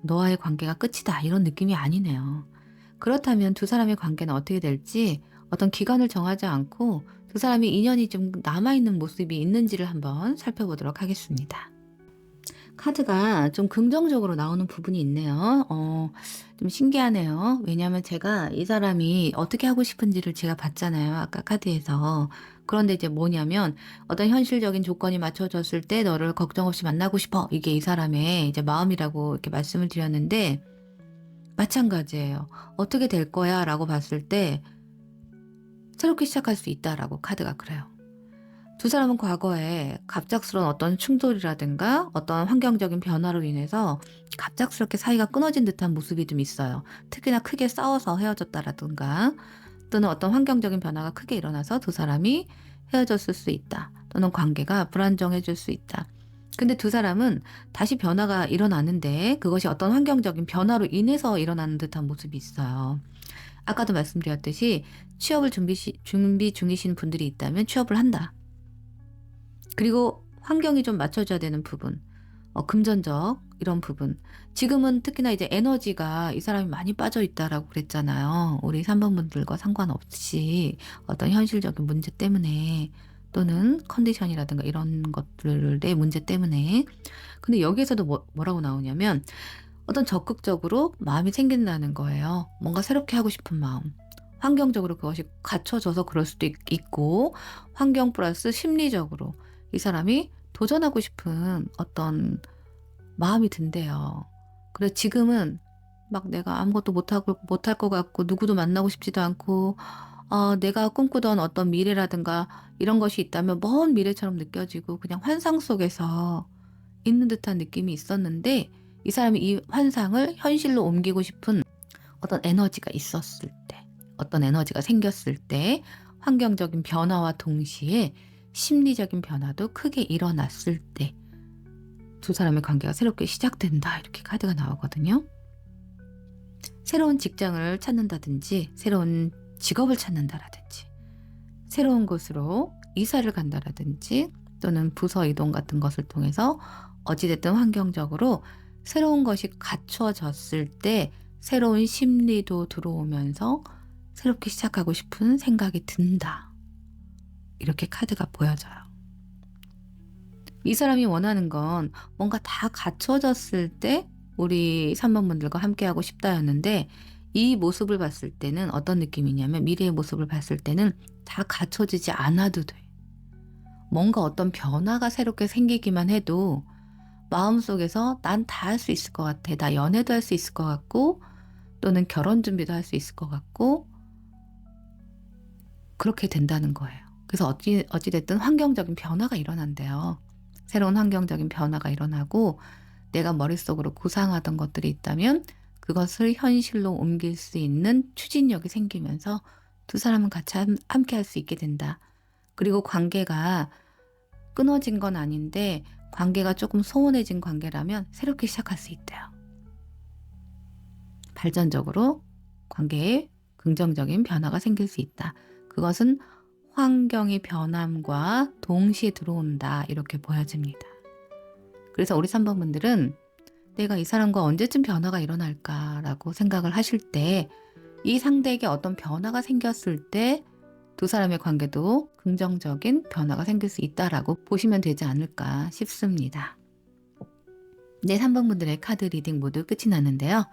너와의 관계가 끝이다 이런 느낌이 아니네요. 그렇다면 두 사람의 관계는 어떻게 될지 어떤 기간을 정하지 않고 두 사람이 인연이 좀 남아있는 모습이 있는지를 한번 살펴보도록 하겠습니다. 카드가 좀 긍정적으로 나오는 부분이 있네요. 좀 신기하네요. 왜냐하면 제가 이 사람이 어떻게 하고 싶은지를 제가 봤잖아요. 아까 카드에서. 그런데 이제 뭐냐면 어떤 현실적인 조건이 맞춰졌을 때 너를 걱정 없이 만나고 싶어. 이게 이 사람의 이제 마음이라고 이렇게 말씀을 드렸는데, 마찬가지예요. 어떻게 될 거야 라고 봤을 때 새롭게 시작할 수 있다라고 카드가 그래요. 두 사람은 과거에 갑작스러운 어떤 충돌이라든가 어떤 환경적인 변화로 인해서 갑작스럽게 사이가 끊어진 듯한 모습이 좀 있어요. 특히나 크게 싸워서 헤어졌다라든가, 또는 어떤 환경적인 변화가 크게 일어나서 두 사람이 헤어졌을 수 있다. 또는 관계가 불안정해질 수 있다. 근데 두 사람은 다시 변화가 일어나는데 그것이 어떤 환경적인 변화로 인해서 일어나는 듯한 모습이 있어요. 아까도 말씀드렸듯이 취업을 준비 중이신 분들이 있다면 취업을 한다. 그리고 환경이 좀 맞춰져야 되는 부분, 금전적 이런 부분. 지금은 특히나 이제 에너지가 이 사람이 많이 빠져 있다라고 그랬잖아요. 우리 3번 분들과 상관없이 어떤 현실적인 문제 때문에, 또는 컨디션이라든가 이런 것들의 문제 때문에. 근데 여기에서도 뭐라고 나오냐면 어떤 적극적으로 마음이 생긴다는 거예요. 뭔가 새롭게 하고 싶은 마음. 환경적으로 그것이 갖춰져서 그럴 수도 있고, 환경 플러스 심리적으로 이 사람이 도전하고 싶은 어떤 마음이 든대요. 그래서 지금은 막 내가 아무것도 못할 것 같고 누구도 만나고 싶지도 않고, 내가 꿈꾸던 어떤 미래라든가 이런 것이 있다면 먼 미래처럼 느껴지고 그냥 환상 속에서 있는 듯한 느낌이 있었는데, 이 사람이 이 환상을 현실로 옮기고 싶은 어떤 에너지가 있었을 때, 어떤 에너지가 생겼을 때, 환경적인 변화와 동시에 심리적인 변화도 크게 일어났을 때 두 사람의 관계가 새롭게 시작된다 이렇게 카드가 나오거든요. 새로운 직장을 찾는다든지 새로운 직업을 찾는다라든지 새로운 곳으로 이사를 간다라든지 또는 부서 이동 같은 것을 통해서 어찌됐든 환경적으로 새로운 것이 갖춰졌을 때 새로운 심리도 들어오면서 새롭게 시작하고 싶은 생각이 든다. 이렇게 카드가 보여져요. 이 사람이 원하는 건 뭔가 다 갖춰졌을 때 우리 3번 분들과 함께하고 싶다였는데, 이 모습을 봤을 때는 어떤 느낌이냐면, 미래의 모습을 봤을 때는 다 갖춰지지 않아도 돼. 뭔가 어떤 변화가 새롭게 생기기만 해도 마음속에서 난 다 할 수 있을 것 같아. 나 연애도 할 수 있을 것 같고, 또는 결혼 준비도 할 수 있을 것 같고, 그렇게 된다는 거예요. 그래서 어찌됐든 환경적인 변화가 일어난대요. 새로운 환경적인 변화가 일어나고, 내가 머릿속으로 구상하던 것들이 있다면 그것을 현실로 옮길 수 있는 추진력이 생기면서 두 사람은 같이 함께 할 수 있게 된다. 그리고 관계가 끊어진 건 아닌데, 관계가 조금 소원해진 관계라면 새롭게 시작할 수 있대요. 발전적으로 관계에 긍정적인 변화가 생길 수 있다. 그것은 환경의 변함과 동시에 들어온다. 이렇게 보여집니다. 그래서 우리 3번 분들은 내가 이 사람과 언제쯤 변화가 일어날까라고 생각을 하실 때, 이 상대에게 어떤 변화가 생겼을 때 두 사람의 관계도 긍정적인 변화가 생길 수 있다라고 보시면 되지 않을까 싶습니다. 네, 3번 분들의 카드 리딩 모두 끝이 났는데요.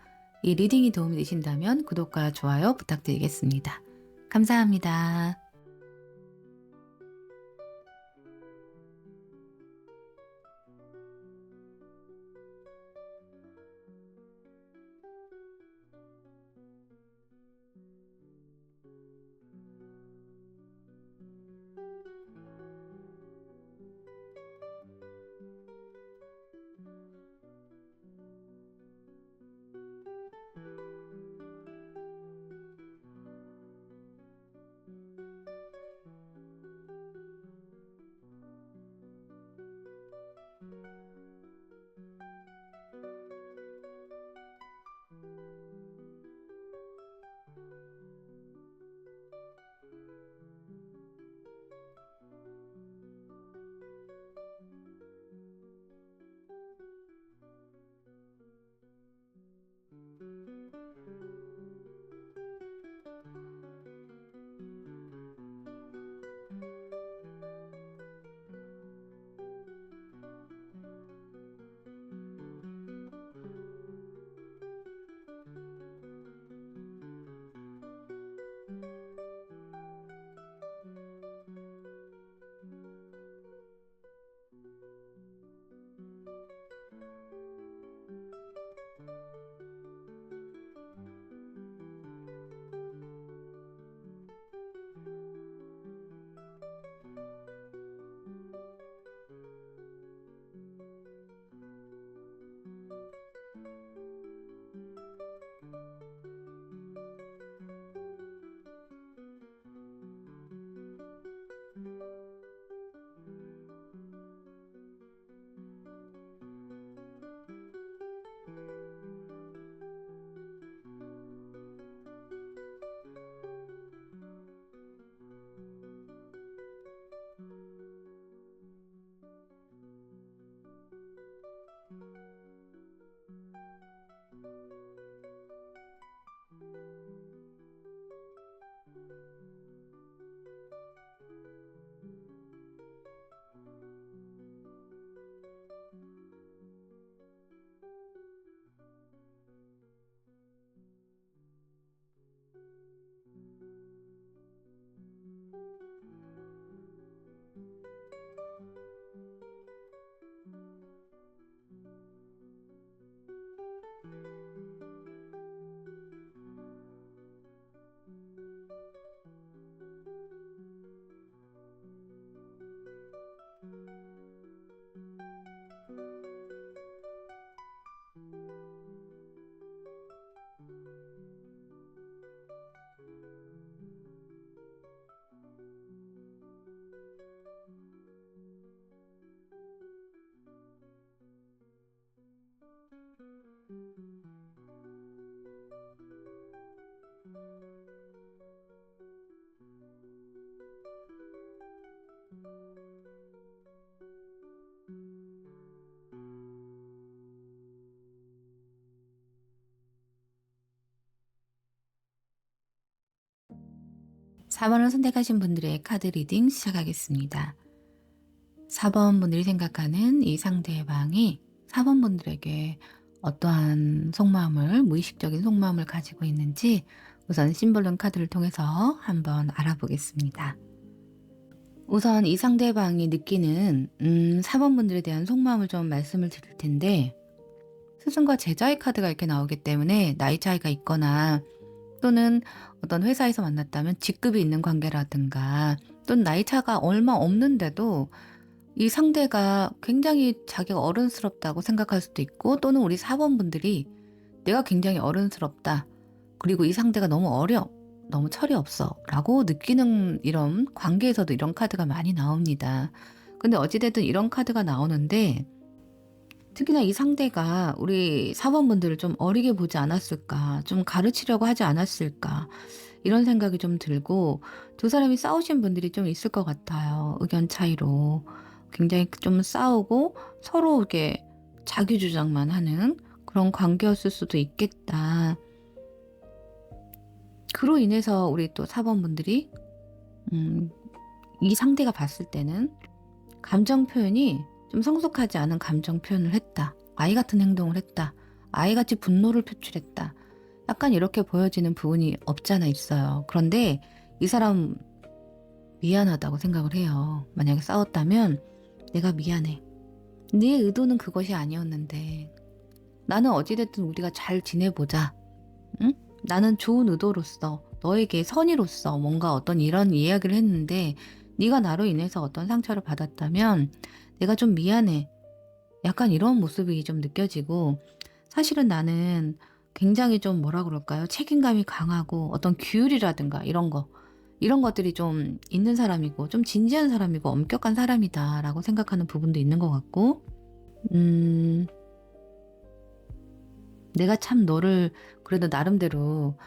이 리딩이 도움이 되신다면 구독과 좋아요 부탁드리겠습니다. 감사합니다. 4번을 선택하신 분들의 카드 리딩 시작하겠습니다. 4번 분들이 생각하는 이 상대방이 4번 분들에게 어떠한 속마음을, 무의식적인 속마음을 가지고 있는지 우선 심볼론 카드를 통해서 한번 알아보겠습니다. 우선 이 상대방이 느끼는 4번 분들에 대한 속마음을 좀 말씀을 드릴 텐데, 스승과 제자의 카드가 이렇게 나오기 때문에 나이 차이가 있거나 또는 어떤 회사에서 만났다면 직급이 있는 관계라든가 또는 나이 차가 얼마 없는데도 이 상대가 굉장히 자기가 어른스럽다고 생각할 수도 있고, 또는 우리 4번 분들이 내가 굉장히 어른스럽다, 그리고 이 상대가 너무 어려, 너무 철이 없어 라고 느끼는 이런 관계에서도 이런 카드가 많이 나옵니다. 근데 어찌됐든 이런 카드가 나오는데, 특히나 이 상대가 우리 4번 분들을 좀 어리게 보지 않았을까, 좀 가르치려고 하지 않았을까, 이런 생각이 좀 들고, 두 사람이 싸우신 분들이 좀 있을 것 같아요. 의견 차이로 굉장히 좀 싸우고 서로 이렇게 자기 주장만 하는 그런 관계였을 수도 있겠다. 그로 인해서 우리 또 4번 분들이 이 상대가 봤을 때는 감정 표현이 좀 성숙하지 않은 감정 표현을 했다, 아이 같은 행동을 했다, 아이같이 분노를 표출했다, 약간 이렇게 보여지는 부분이 없잖아 있어요. 그런데 이 사람 미안하다고 생각을 해요. 만약에 싸웠다면 내가 미안해, 네 의도는 그것이 아니었는데 나는 어찌됐든 우리가 잘 지내보자, 응? 나는 좋은 의도로서 너에게 선의로서 뭔가 어떤 이런 이야기를 했는데 네가 나로 인해서 어떤 상처를 받았다면 내가 좀 미안해, 약간 이런 모습이 좀 느껴지고, 사실은 나는 굉장히 좀 뭐라 그럴까요? 책임감이 강하고 어떤 규율이라든가 이런 것들이 좀 있는 사람이고 좀 진지한 사람이고 엄격한 사람이다라고 생각하는 부분도 있는 것 같고, 내가 참 너를 그래도 나름대로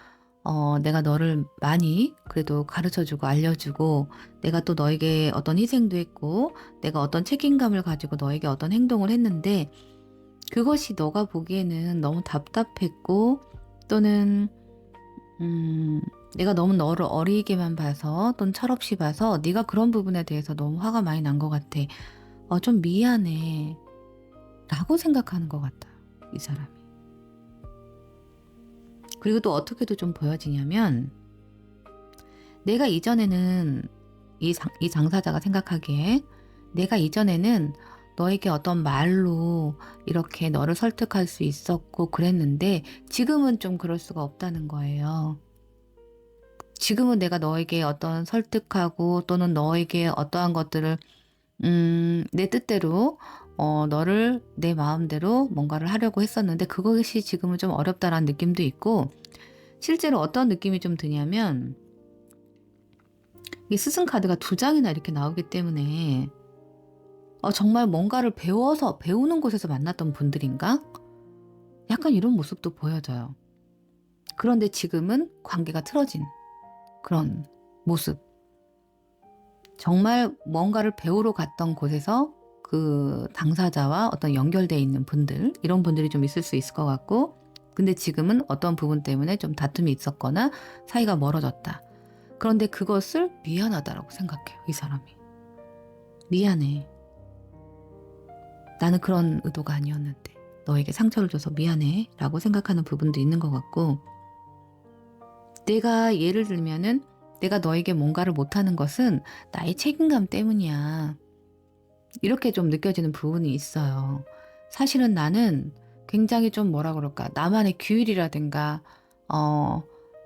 내가 너를 많이 그래도 가르쳐주고 알려주고, 내가 또 너에게 어떤 희생도 했고 내가 어떤 책임감을 가지고 너에게 어떤 행동을 했는데 그것이 너가 보기에는 너무 답답했고, 또는 내가 너무 너를 어리게만 봐서 또는 철없이 봐서 네가 그런 부분에 대해서 너무 화가 많이 난 것 같아, 좀 미안해 라고 생각하는 것 같아요, 이 사람이. 그리고 또 어떻게도 좀 보여지냐면, 내가 이전에는 이 당사자가 생각하기에 내가 이전에는 너에게 어떤 말로 이렇게 너를 설득할 수 있었고 그랬는데 지금은 좀 그럴 수가 없다는 거예요. 지금은 내가 너에게 어떤 설득하고 또는 너에게 어떠한 것들을 내 뜻대로 너를 내 마음대로 뭔가를 하려고 했었는데 그것이 지금은 좀 어렵다라는 느낌도 있고, 실제로 어떤 느낌이 좀 드냐면, 이 스승 카드가 2장이나 이렇게 나오기 때문에 정말 뭔가를 배우는 곳에서 만났던 분들인가? 약간 이런 모습도 보여져요. 그런데 지금은 관계가 틀어진 그런 모습. 정말 뭔가를 배우러 갔던 곳에서 그 당사자와 어떤 연결되어 있는 분들, 이런 분들이 좀 있을 수 있을 것 같고, 근데 지금은 어떤 부분 때문에 좀 다툼이 있었거나 사이가 멀어졌다. 그런데 그것을 미안하다라고 생각해요, 이 사람이. 미안해. 나는 그런 의도가 아니었는데 너에게 상처를 줘서 미안해 라고 생각하는 부분도 있는 것 같고, 내가 예를 들면은 내가 너에게 뭔가를 못하는 것은 나의 책임감 때문이야, 이렇게 좀 느껴지는 부분이 있어요. 사실은 나는 굉장히 좀 뭐라 그럴까, 나만의 규율이라든가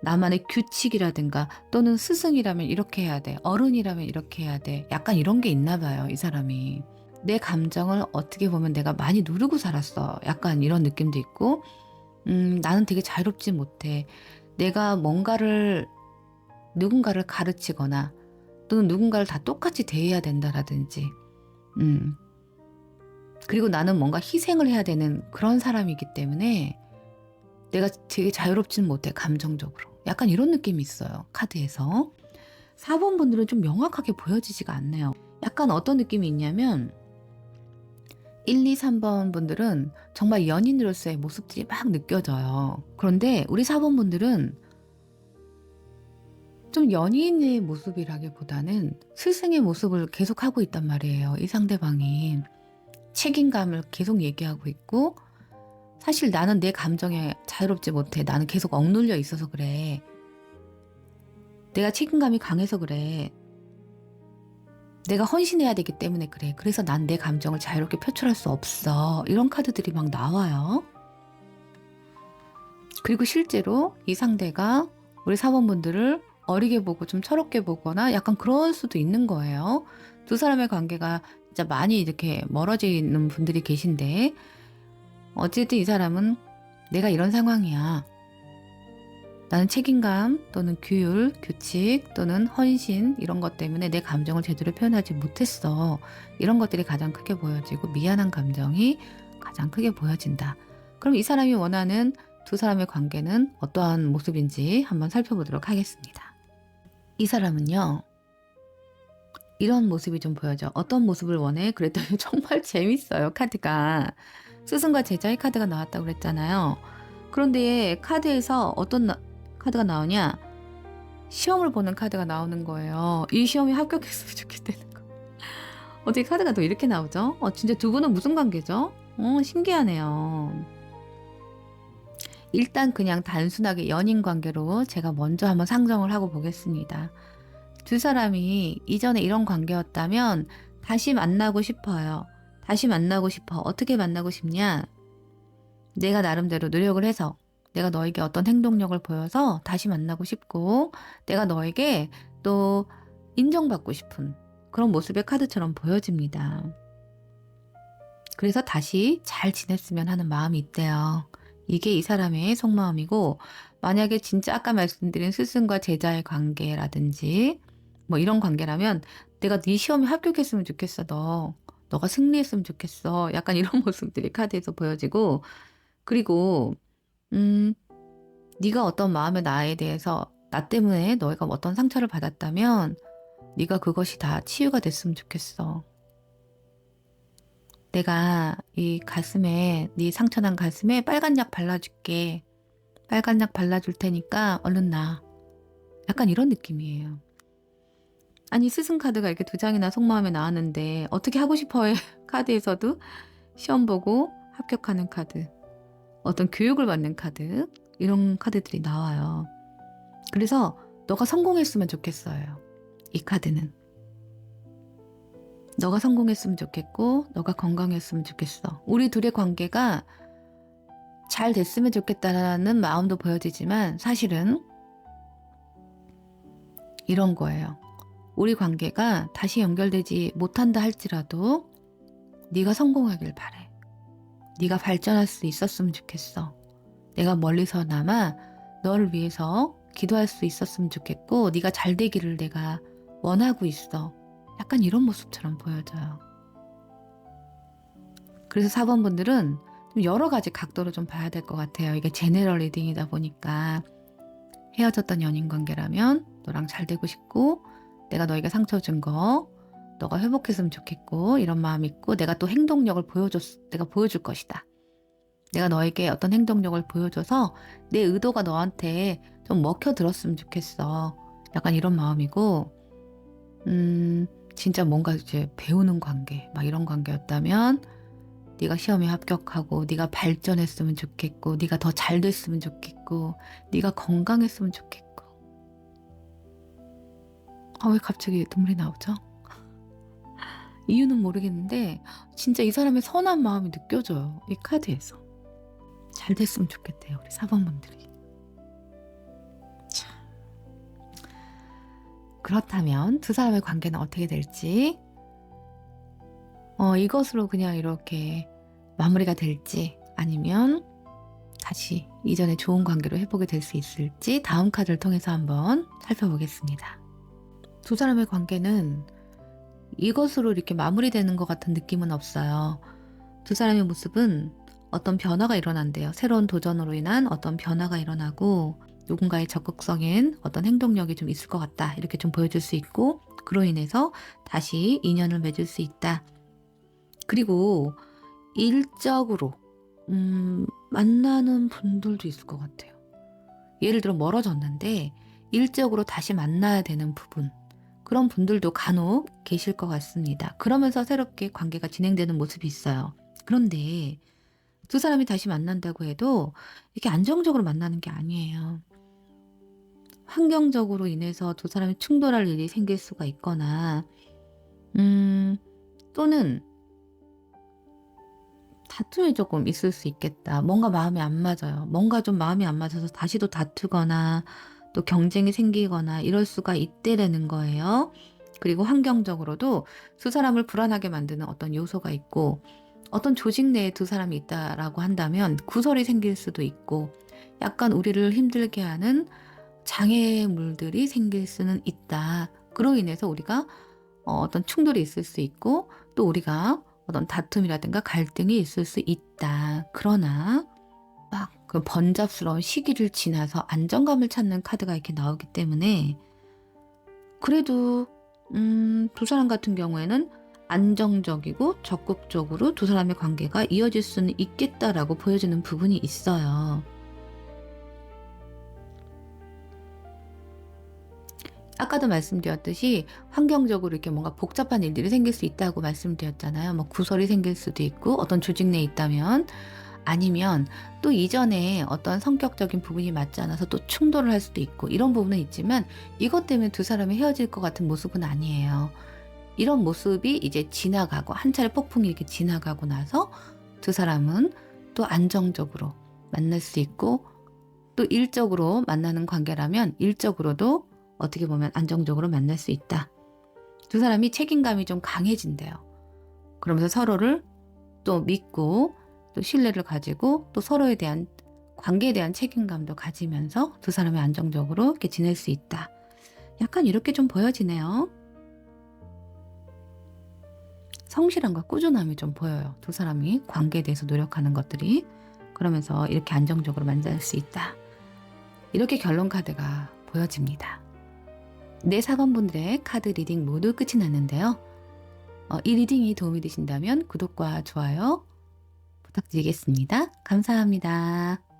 나만의 규칙이라든가 또는 스승이라면 이렇게 해야 돼, 어른이라면 이렇게 해야 돼, 약간 이런 게 있나 봐요, 이 사람이. 내 감정을 어떻게 보면 내가 많이 누르고 살았어, 약간 이런 느낌도 있고, 나는 되게 자유롭지 못해. 내가 누군가를 가르치거나 또는 누군가를 다 똑같이 대해야 된다라든지, 그리고 나는 뭔가 희생을 해야 되는 그런 사람이기 때문에 내가 되게 자유롭지는 못해, 감정적으로. 약간 이런 느낌이 있어요, 카드에서. 4번 분들은 좀 명확하게 보여지지가 않네요. 약간 어떤 느낌이 있냐면 1, 2, 3번 분들은 정말 연인으로서의 모습들이 막 느껴져요. 그런데 우리 4번 분들은 좀 연인의 모습이라기보다는 스승의 모습을 계속하고 있단 말이에요. 이 상대방이. 책임감을 계속 얘기하고 있고 사실 나는 내 감정에 자유롭지 못해. 나는 계속 억눌려 있어서 그래. 내가 책임감이 강해서 그래. 내가 헌신해야 되기 때문에 그래. 그래서 난 내 감정을 자유롭게 표출할 수 없어. 이런 카드들이 막 나와요. 그리고 실제로 이 상대가 우리 사원분들을 어리게 보고 좀 철없게 보거나 약간 그럴 수도 있는 거예요. 두 사람의 관계가 진짜 많이 이렇게 멀어지는 분들이 계신데 어쨌든 이 사람은 내가 이런 상황이야. 나는 책임감 또는 규율, 규칙 또는 헌신 이런 것 때문에 내 감정을 제대로 표현하지 못했어. 이런 것들이 가장 크게 보여지고 미안한 감정이 가장 크게 보여진다. 그럼 이 사람이 원하는 두 사람의 관계는 어떠한 모습인지 한번 살펴보도록 하겠습니다. 이 사람은요. 이런 모습이 좀 보여져. 어떤 모습을 원해? 그랬더니 정말 재밌어요. 카드가. 스승과 제자의 카드가 나왔다고 그랬잖아요. 그런데 카드에서 어떤 카드가 나오냐? 시험을 보는 카드가 나오는 거예요. 이 시험에 합격했으면 좋겠다는 거. 어떻게 카드가 또 이렇게 나오죠? 진짜 두 분은 무슨 관계죠? 신기하네요. 일단 그냥 단순하게 연인 관계로 제가 먼저 한번 상정을 하고 보겠습니다. 두 사람이 이전에 이런 관계였다면 다시 만나고 싶어요. 다시 만나고 싶어. 어떻게 만나고 싶냐? 내가 나름대로 노력을 해서 내가 너에게 어떤 행동력을 보여서 다시 만나고 싶고 내가 너에게 또 인정받고 싶은 그런 모습의 카드처럼 보여집니다. 그래서 다시 잘 지냈으면 하는 마음이 있대요. 이게 이 사람의 속마음이고 만약에 진짜 아까 말씀드린 스승과 제자의 관계라든지 뭐 이런 관계라면 내가 네 시험에 합격했으면 좋겠어. 너가 승리했으면 좋겠어. 약간 이런 모습들이 카드에서 보여지고 그리고 네가 어떤 마음의 나에 대해서 나 때문에 너희가 어떤 상처를 받았다면 네가 그것이 다 치유가 됐으면 좋겠어. 내가 이 가슴에 네 상처난 가슴에 빨간 약 발라줄게. 빨간 약 발라줄 테니까 얼른 나. 약간 이런 느낌이에요. 아니 스승 카드가 이렇게 두 장이나 속마음에 나왔는데 어떻게 하고 싶어해 카드에서도 시험 보고 합격하는 카드. 어떤 교육을 받는 카드 이런 카드들이 나와요. 그래서 너가 성공했으면 좋겠어요. 이 카드는. 너가 성공했으면 좋겠고 너가 건강했으면 좋겠어. 우리 둘의 관계가 잘 됐으면 좋겠다라는 마음도 보여지지만 사실은 이런 거예요. 우리 관계가 다시 연결되지 못한다 할지라도 네가 성공하길 바래. 네가 발전할 수 있었으면 좋겠어. 내가 멀리서나마 너를 위해서 기도할 수 있었으면 좋겠고 네가 잘 되기를 내가 원하고 있어. 약간 이런 모습처럼 보여져요. 그래서 4번분들은 좀 여러 가지 각도로 좀 봐야 될 것 같아요. 이게 제네럴 리딩이다 보니까 헤어졌던 연인 관계라면 너랑 잘 되고 싶고 내가 너에게 상처 준 거 너가 회복했으면 좋겠고 이런 마음이 있고 내가 또 행동력을 내가 보여줄 것이다. 내가 너에게 어떤 행동력을 보여줘서 내 의도가 너한테 좀 먹혀들었으면 좋겠어. 약간 이런 마음이고 진짜 뭔가 이제 배우는 관계 막 이런 관계였다면 네가 시험에 합격하고 네가 발전했으면 좋겠고 네가 더 잘 됐으면 좋겠고 네가 건강했으면 좋겠고 왜 갑자기 눈물이 나오죠? 이유는 모르겠는데 진짜 이 사람의 선한 마음이 느껴져요. 이 카드에서. 잘 됐으면 좋겠대요. 우리 4번분들이. 참. 그렇다면 두 사람의 관계는 어떻게 될지 이것으로 그냥 이렇게 마무리가 될지 아니면 다시 이전에 좋은 관계로 회복이 될 수 있을지 다음 카드를 통해서 한번 살펴보겠습니다. 두 사람의 관계는 이것으로 이렇게 마무리되는 것 같은 느낌은 없어요. 두 사람의 모습은 어떤 변화가 일어난대요. 새로운 도전으로 인한 어떤 변화가 일어나고 누군가의 적극적인 어떤 행동력이 좀 있을 것 같다. 이렇게 좀 보여줄 수 있고 그로 인해서 다시 인연을 맺을 수 있다. 그리고 일적으로 만나는 분들도 있을 것 같아요. 예를 들어 멀어졌는데 일적으로 다시 만나야 되는 부분, 그런 분들도 간혹 계실 것 같습니다. 그러면서 새롭게 관계가 진행되는 모습이 있어요. 그런데 두 사람이 다시 만난다고 해도 이게 안정적으로 만나는 게 아니에요. 환경적으로 인해서 두 사람이 충돌할 일이 생길 수가 있거나, 또는 다툼이 조금 있을 수 있겠다. 뭔가 마음이 안 맞아요. 뭔가 좀 마음이 안 맞아서 다시 또 다투거나 또 경쟁이 생기거나 이럴 수가 있대라는 거예요. 그리고 환경적으로도 두 사람을 불안하게 만드는 어떤 요소가 있고, 어떤 조직 내에 두 사람이 있다라고 한다면 구설이 생길 수도 있고, 약간 우리를 힘들게 하는 장애물들이 생길 수는 있다. 그로 인해서 우리가 어떤 충돌이 있을 수 있고, 또 우리가 어떤 다툼이라든가 갈등이 있을 수 있다. 그러나 막 그 번잡스러운 시기를 지나서 안정감을 찾는 카드가 이렇게 나오기 때문에, 그래도 두 사람 같은 경우에는 안정적이고 적극적으로 두 사람의 관계가 이어질 수는 있겠다라고 보여지는 부분이 있어요. 아까도 말씀드렸듯이 환경적으로 이렇게 뭔가 복잡한 일들이 생길 수 있다고 말씀드렸잖아요. 뭐 구설이 생길 수도 있고, 어떤 조직 내에 있다면, 아니면 또 이전에 어떤 성격적인 부분이 맞지 않아서 또 충돌을 할 수도 있고, 이런 부분은 있지만 이것 때문에 두 사람이 헤어질 것 같은 모습은 아니에요. 이런 모습이 이제 지나가고, 한 차례 폭풍이 이렇게 지나가고 나서 두 사람은 또 안정적으로 만날 수 있고, 또 일적으로 만나는 관계라면 일적으로도 어떻게 보면 안정적으로 만날 수 있다. 두 사람이 책임감이 좀 강해진대요. 그러면서 서로를 또 믿고 또 신뢰를 가지고 또 서로에 대한 관계에 대한 책임감도 가지면서 두 사람이 안정적으로 이렇게 지낼 수 있다. 약간 이렇게 좀 보여지네요. 성실함과 꾸준함이 좀 보여요. 두 사람이 관계에 대해서 노력하는 것들이. 그러면서 이렇게 안정적으로 만날 수 있다. 이렇게 결론 카드가 보여집니다. 네 사번분들의 카드 리딩 모두 끝이 났는데요. 이 리딩이 도움이 되신다면 구독과 좋아요 부탁드리겠습니다. 감사합니다.